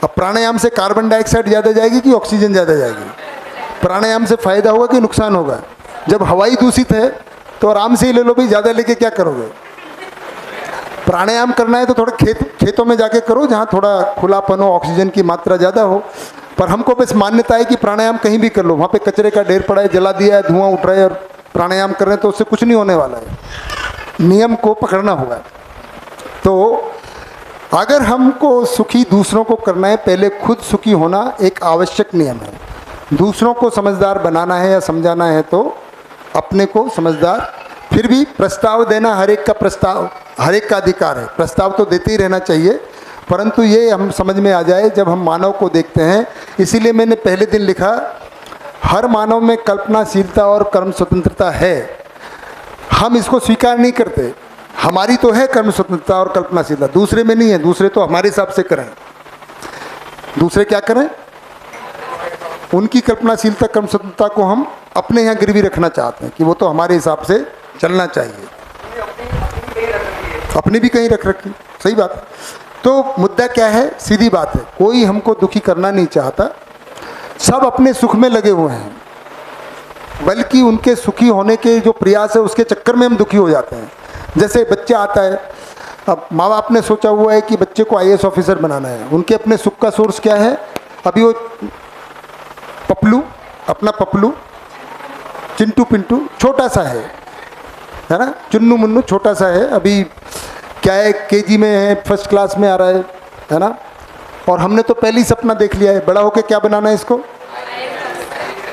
Speaker 1: अब प्राणायाम से कार्बन डाइऑक्साइड ज़्यादा जाएगी कि ऑक्सीजन ज़्यादा जाएगी, प्राणायाम से फ़ायदा होगा कि नुकसान होगा। जब हवाई दूषित है तो आराम से ही ले लो भाई, ज़्यादा लेके क्या करोगे। प्राणायाम करना है तो थोड़ा खेतों में जाके करो जहाँ थोड़ा खुलापन हो, ऑक्सीजन की मात्रा ज़्यादा हो। पर हमको बस मान्यता है कि प्राणायाम कहीं भी कर लो, वहाँ पे कचरे का ढेर पड़ा है, जला दिया है, धुआं उठ रहा है और प्राणायाम कर रहे हैं तो उससे कुछ नहीं होने वाला है। नियम को पकड़ना होगा। तो अगर हमको सुखी दूसरों को करना है, पहले खुद सुखी होना एक आवश्यक नियम है। दूसरों को समझदार बनाना है या समझाना है तो अपने को समझदार, फिर भी प्रस्ताव देना हर एक का, प्रस्ताव हर एक का अधिकार है, प्रस्ताव तो देते ही रहना चाहिए, परंतु ये हम समझ में आ जाए जब हम मानव को देखते हैं। इसीलिए मैंने पहले दिन लिखा, हर मानव में कल्पनाशीलता और कर्म स्वतंत्रता है, हम इसको स्वीकार नहीं करते। हमारी तो है कर्म स्वतंत्रता और कल्पनाशीलता, दूसरे में नहीं है। दूसरे तो हमारे हिसाब से करें, दूसरे क्या करें, उनकी कल्पनाशीलता कर्म स्वतंत्रता को हम अपने यहाँ गिरवी रखना चाहते हैं कि वो तो हमारे हिसाब से चलना चाहिए। अपनी भी कहीं रख रखी, सही बात है। तो मुद्दा क्या है, सीधी बात है, कोई हमको दुखी करना नहीं चाहता, सब अपने सुख में लगे हुए हैं, बल्कि उनके सुखी होने के जो प्रयास है उसके चक्कर में हम दुखी हो जाते हैं। जैसे बच्चा आता है, अब माँ बाप ने सोचा हुआ है कि बच्चे को IAS ऑफिसर बनाना है, उनके अपने सुख का सोर्स क्या है, अभी वो पपलू, अपना पपलू चिंटू पिंटू छोटा सा है ना, चुन्नू मुन्नू छोटा सा है, अभी क्या है KG में है, फर्स्ट क्लास में आ रहा है ना, और हमने तो पहले ही सपना देख लिया है बड़ा होकर क्या बनाना है इसको।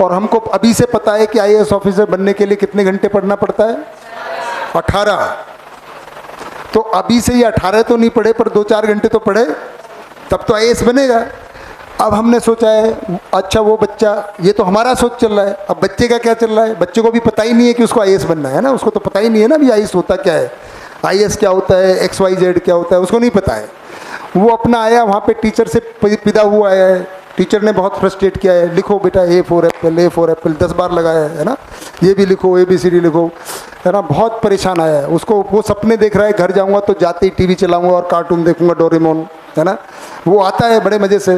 Speaker 1: और हमको अभी से पता है कि IAS ऑफिसर बनने के लिए कितने घंटे पढ़ना पड़ता है, 18। तो अभी से ये 18 तो नहीं पढ़े पर 2-4 घंटे तो पढ़े, तब तो IAS बनेगा। अब हमने सोचा है, अच्छा वो बच्चा, ये तो हमारा सोच चल रहा है, अब बच्चे का क्या चल रहा है, बच्चे को भी पता ही नहीं है कि उसको IAS बनना है ना, उसको तो पता ही नहीं है ना भी IAS होता क्या है, IAS क्या होता है, XYZ क्या होता है, उसको नहीं पता है। वो अपना आया वहाँ पे टीचर से पिदा हुआ आया है, टीचर ने बहुत फ्रस्ट्रेट किया है, लिखो बेटा A फॉर एप्पल 10 बार लगाया है ना, ये भी लिखो, ABCD लिखो, है ना, बहुत परेशान आया है उसको। वो सपने देख रहा है, घर जाऊँगा तो जाते ही TV चलाऊँगा और कार्टून देखूँगा, डोरेमोन, है ना। वो आता है बड़े मज़े से,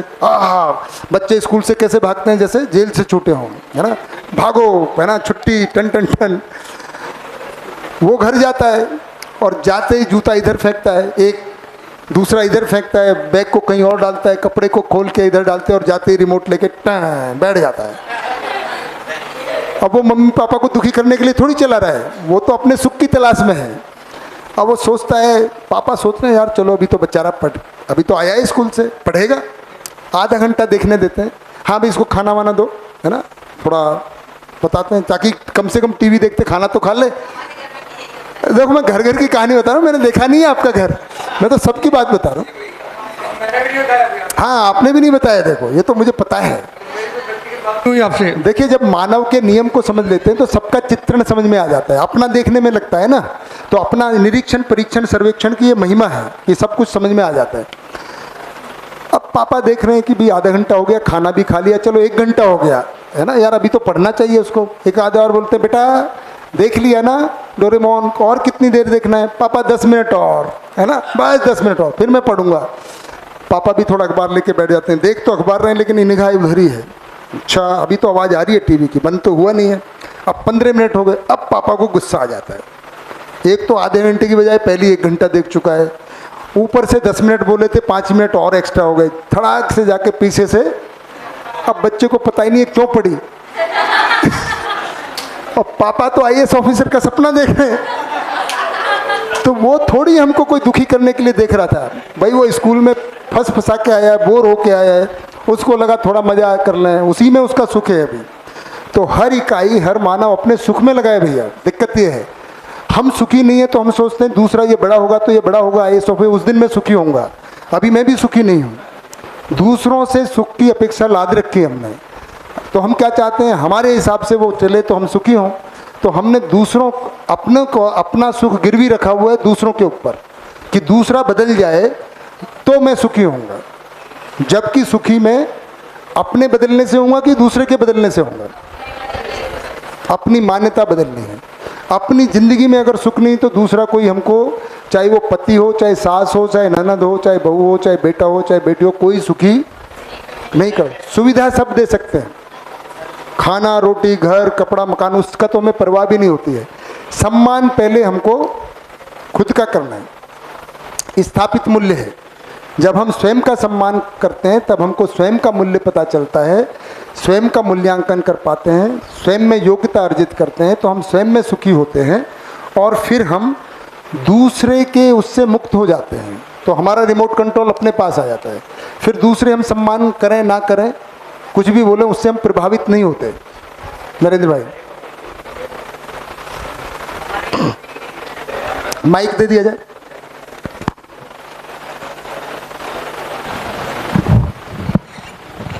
Speaker 1: बच्चे स्कूल से कैसे भागते हैं जैसे जेल से छूटे हों, है ना, भागो, है ना, छुट्टी, टन टन टन। वो घर जाता है और जाते ही जूता इधर फेंकता है, एक दूसरा इधर फेंकता है, बैग को कहीं और डालता है, कपड़े को खोल के इधर डालते हैं और जाते ही रिमोट लेके बैठ जाता है। अब वो मम्मी पापा को दुखी करने के लिए थोड़ी चला रहा है, वो तो अपने सुख की तलाश में है। अब वो सोचता है, पापा सोच रहे हैं यार चलो अभी तो बेचारा अभी तो आया है स्कूल से, पढ़ेगा, आधा घंटा देखने देते हैं, हाँ भाई इसको खाना वाना दो, है ना, थोड़ा बताते हैं ताकि कम से कम TV देखते खाना तो खा ले। देखो मैं घर घर की कहानी बता रहा हूँ, मैंने देखा नहीं है आपका घर, मैं तो सबकी बात बता रहा हूँ। हाँ आपने भी नहीं बताया, देखो ये तो मुझे पता है।
Speaker 5: आपसे
Speaker 1: देखिए, जब मानव के नियम को समझ लेते हैं तो सबका चित्रण समझ में आ जाता है, अपना देखने में लगता है ना, तो अपना निरीक्षण परीक्षण सर्वेक्षण की ये महिमा है कि सब कुछ समझ में आ जाता है। अब पापा देख रहे हैं कि भाई आधा घंटा हो गया, खाना भी खा लिया, चलो 1 घंटा हो गया है ना यार, अभी तो पढ़ना चाहिए उसको। एक आधा और बोलते हैं, बेटा देख लिया ना डोरेमोन, और कितनी देर देखना है? पापा 10 मिनट और, है ना, बस 10 मिनट और, फिर मैं पढ़ूंगा। पापा भी थोड़ा अखबार लेके बैठ जाते हैं, देख तो अखबार रहे हैं लेकिन निगाह उधर ही है। अच्छा, अभी तो आवाज़ आ रही है टीवी की, बंद तो हुआ नहीं है। अब 15 मिनट हो गए, अब पापा को गुस्सा आ जाता है। एक तो आधे घंटे की बजाय पहले 1 घंटा देख चुका है, ऊपर से 10 मिनट बोले थे, 5 मिनट और एक्स्ट्रा हो गए। धड़ाक से जाके पीछे से, अब बच्चे को पता ही नहीं है क्यों पड़ी और पापा तो IAS ऑफिसर का सपना देख रहे हैं, तो वो थोड़ी हमको कोई दुखी करने के लिए देख रहा था। भाई वो स्कूल में फंसा के आया है, बोर होके आया है, उसको लगा थोड़ा मजा कर लें, उसी में उसका सुख है अभी। तो हर इकाई, हर मानव अपने सुख में लगाए भैया। दिक्कत ये है, हम सुखी नहीं है तो हम सोचते हैं दूसरा ये बड़ा होगा तो ये बड़ा होगा, IAS ऑफिसर, उस दिन मैं सुखी होऊंगा। अभी मैं भी सुखी नहीं हूँ। दूसरों से सुख की अपेक्षा लाद रखी हमने, तो हम क्या चाहते हैं, हमारे हिसाब से वो चले तो हम सुखी हों। तो हमने दूसरों, अपने को, अपना सुख गिरवी रखा हुआ है दूसरों के ऊपर कि दूसरा बदल जाए तो मैं सुखी होऊंगा। जबकि सुखी मैं अपने बदलने से होऊंगा कि दूसरे के बदलने से होऊंगा। अपनी मान्यता बदलनी है। अपनी ज़िंदगी में अगर सुख नहीं तो दूसरा कोई हमको, चाहे वो पति हो, चाहे सास हो, चाहे ननद हो, चाहे बहू हो, चाहे बेटा हो, चाहे बेटी हो, कोई सुखी नहीं कर। सुविधा सब दे सकते हैं, खाना, रोटी, घर, कपड़ा, मकान, उसका तो हमें परवाह भी नहीं होती है। सम्मान पहले हमको खुद का करना है, स्थापित मूल्य है। जब हम स्वयं का सम्मान करते हैं तब हमको स्वयं का मूल्य पता चलता है, स्वयं का मूल्यांकन कर पाते हैं, स्वयं में योग्यता अर्जित करते हैं, तो हम स्वयं में सुखी होते हैं और फिर हम दूसरे के उससे मुक्त हो जाते हैं। तो हमारा रिमोट कंट्रोल अपने पास आ जाता है। फिर दूसरे हम सम्मान करें ना करें, कुछ भी बोले, उससे हम प्रभावित नहीं होते। नरेंद्र भाई माइक दे दिया जाए।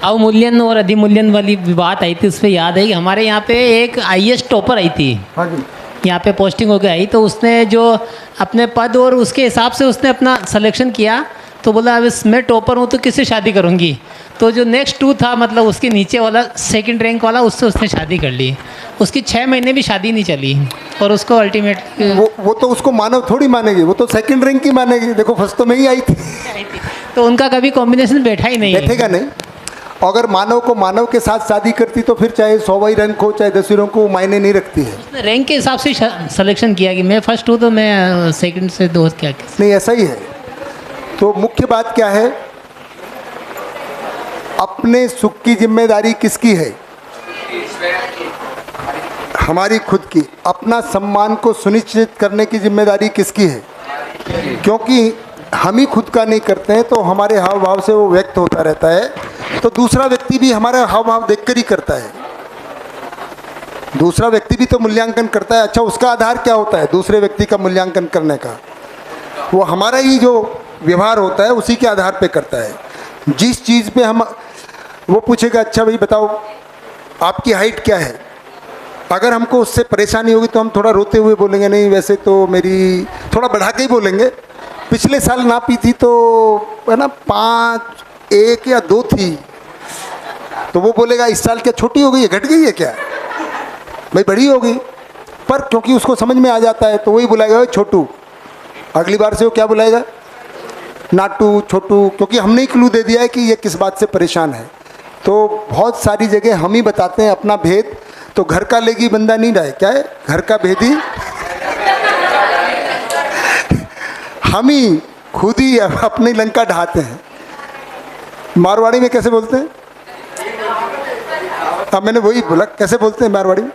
Speaker 8: अवमूल्यन और अधिमूल्यन वाली बात आई थी, उस पर याद है कि हमारे यहाँ पे एक IAS टॉपर आई थी।
Speaker 1: हाँ जी।
Speaker 8: यहाँ पे पोस्टिंग हो गई आई, तो उसने जो अपने पद और उसके हिसाब से उसने अपना सिलेक्शन किया, तो बोला अब मैं टॉपर हूँ तो किससे शादी करूँगी। तो जो नेक्स्ट 2 था, मतलब उसके नीचे वाला 2nd रैंक वाला, उससे उसने शादी कर ली। उसकी 6 महीने भी शादी नहीं चली और उसको अल्टीमेट
Speaker 1: वो तो उसको मानव थोड़ी मानेगी, वो तो 2nd रैंक की मानेगी। देखो फर्स्ट तो मैं ही आई थी
Speaker 8: तो उनका कभी कॉम्बिनेशन बैठा ही नहीं,
Speaker 1: बैठेगा नहीं। अगर मानव को मानव के साथ शादी करती तो फिर चाहे 100वां रैंक हो चाहे 10वीं रैंक हो, मायने नहीं रखती है।
Speaker 8: उसने रैंक के हिसाब से सिलेक्शन किया कि मैं फर्स्ट हूँ तो मैं 2nd से 2 क्या
Speaker 1: नहीं, ऐसा ही है। तो मुख्य बात क्या है, अपने सुख की जिम्मेदारी किसकी है? हमारी खुद की। अपना सम्मान को सुनिश्चित करने की जिम्मेदारी किसकी है? क्योंकि हम ही खुद का नहीं करते हैं तो हमारे हाव भाव से वो व्यक्त होता रहता है, तो दूसरा व्यक्ति भी हमारा हाव भाव देखकर ही करता है। दूसरा व्यक्ति भी तो मूल्यांकन करता है। अच्छा, उसका आधार क्या होता है दूसरे व्यक्ति का मूल्यांकन करने का? वो हमारा ही जो व्यवहार होता है उसी के आधार पे करता है। जिस चीज़ पे हम, वो पूछेगा अच्छा भाई बताओ आपकी हाइट क्या है, अगर हमको उससे परेशानी होगी तो हम थोड़ा रोते हुए बोलेंगे नहीं वैसे तो मेरी, थोड़ा बढ़ा के ही बोलेंगे, पिछले साल नापी थी तो है ना 5, 1 या 2 थी, तो वो बोलेगा इस साल क्या छोटी हो गई है, घट गई है क्या? भाई बड़ी हो गई। पर क्योंकि उसको समझ में आ जाता है तो वही बुलाएगा छोटू। अगली बार से वो क्या बुलाएगा? नाटू, छोटू, क्योंकि हमने ही क्लू दे दिया है कि ये किस बात से परेशान है। तो बहुत सारी जगह हम ही बताते हैं अपना भेद। तो घर का लेगी बंदा नहीं रहा है, क्या है? घर का भेद ही हम ही खुद ही अपनी लंका ढाते हैं। मारवाड़ी में कैसे बोलते हैं? अब मैंने वही बोला, कैसे बोलते हैं मारवाड़ी में?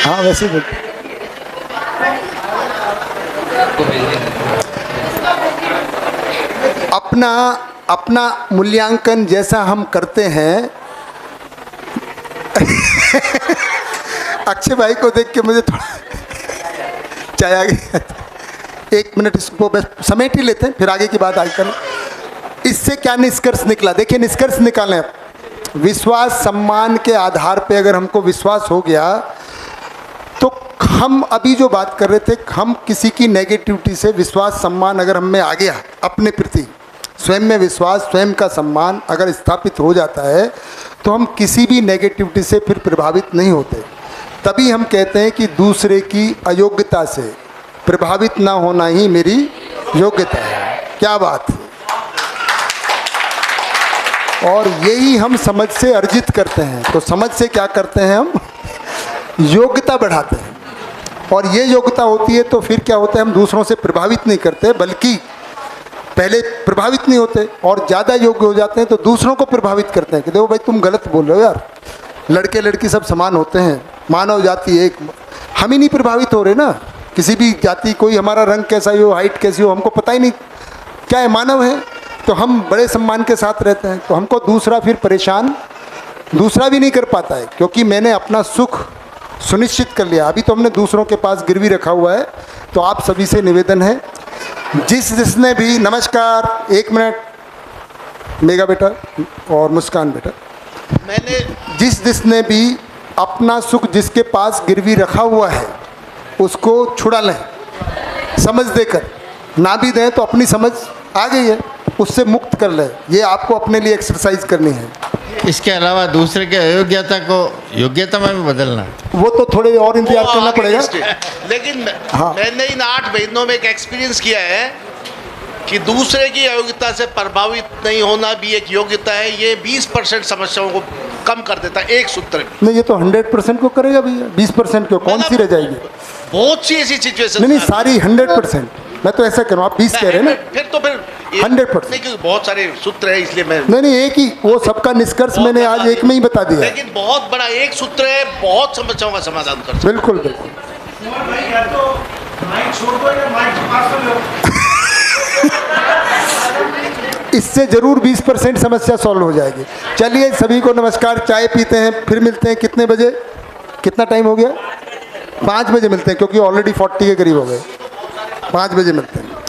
Speaker 1: हाँ वैसे ही बोलते हैं। अपना मूल्यांकन जैसा हम करते हैं अक्षय भाई को देख के मुझे थोड़ा चाय आ गई। 1 मिनट इसको बस समेट ही लेते हैं, फिर आगे की बात आगे करें। इससे क्या निष्कर्ष निकला? देखिए निष्कर्ष निकालें आप। विश्वास सम्मान के आधार पे अगर हमको विश्वास हो गया तो हम अभी जो बात कर रहे थे, हम किसी की नेगेटिविटी से विश्वास सम्मान अगर हम में आ गया, अपने प्रति स्वयं में विश्वास, स्वयं का सम्मान अगर स्थापित हो जाता है तो हम किसी भी नेगेटिविटी से फिर प्रभावित नहीं होते। तभी हम कहते हैं कि दूसरे की अयोग्यता से प्रभावित ना होना ही मेरी योग्यता है। क्या बात है। और यही हम समझ से अर्जित करते हैं। तो समझ से क्या करते हैं हम? योग्यता बढ़ाते हैं। और ये योग्यता होती है तो फिर क्या होता है, हम दूसरों से प्रभावित नहीं करते, बल्कि पहले प्रभावित नहीं होते और ज़्यादा योग्य हो जाते हैं तो दूसरों को प्रभावित करते हैं कि देखो भाई तुम गलत बोल रहे हो यार, लड़के लड़की सब समान होते हैं, मानव जाति एक। हम ही नहीं प्रभावित हो रहे ना, किसी भी जाति, कोई हमारा रंग कैसा ही हो, हाइट कैसी हो, हमको पता ही नहीं, क्या है, मानव है, तो हम बड़े सम्मान के साथ रहते हैं। तो हमको दूसरा फिर परेशान दूसरा भी नहीं कर पाता है, क्योंकि मैंने अपना सुख सुनिश्चित कर लिया। अभी तो हमने दूसरों के पास गिरवी रखा हुआ है। तो आप सभी से निवेदन है, जिसने भी, नमस्कार, एक मिनट मेगा बेटा और मुस्कान बेटा,
Speaker 15: मैंने
Speaker 1: जिसने भी अपना सुख जिसके पास गिरवी रखा हुआ है उसको छुड़ा लें, समझ देकर। ना भी दें तो अपनी समझ आ गई है, उससे मुक्त कर लें। ये आपको अपने लिए एक्सरसाइज करनी है।
Speaker 2: इसके अलावा दूसरे के अयोग्यता को योग्यता में भी बदलना,
Speaker 1: वो तो थोड़े और इंतजार करना पड़ेगा।
Speaker 15: लेकिन
Speaker 1: हाँ।
Speaker 15: मैंने इन 8 महीनों में एक एक्सपीरियंस किया है कि दूसरे की अयोग्यता से प्रभावित नहीं होना भी एक योग्यता है। ये 20% समस्याओं को कम कर देता है, एक सूत्र में।
Speaker 1: नहीं, ये तो 100% को करेगा भैया, 20% क्यों, कौन सी रह जाएगी?
Speaker 15: बहुत सी ऐसी सिचुएशन।
Speaker 1: नहीं, सारी 100%। मैं तो ऐसा करूँ, आप 20 कह रहे हैं ना,
Speaker 15: फिर तो फिर
Speaker 1: 100%।
Speaker 15: नहीं, क्योंकि बहुत सारे सूत्र है, इसलिए मैं
Speaker 1: नहीं, एक ही, वो सबका निष्कर्ष मैंने आज एक में ही बता दिया।
Speaker 15: लेकिन बहुत बड़ा एक सूत्र है, बहुत समस्याओं का समाधान कर सकता है।
Speaker 1: बिल्कुल बिल्कुल। इससे जरूर 20% समस्या सॉल्व हो जाएगी। चलिए सभी को नमस्कार, चाय पीते हैं, फिर मिलते हैं। कितने बजे, कितना टाइम हो गया? 5 बजे मिलते हैं, क्योंकि ऑलरेडी 40 के करीब हो गए। 5 बजे मिलते हैं।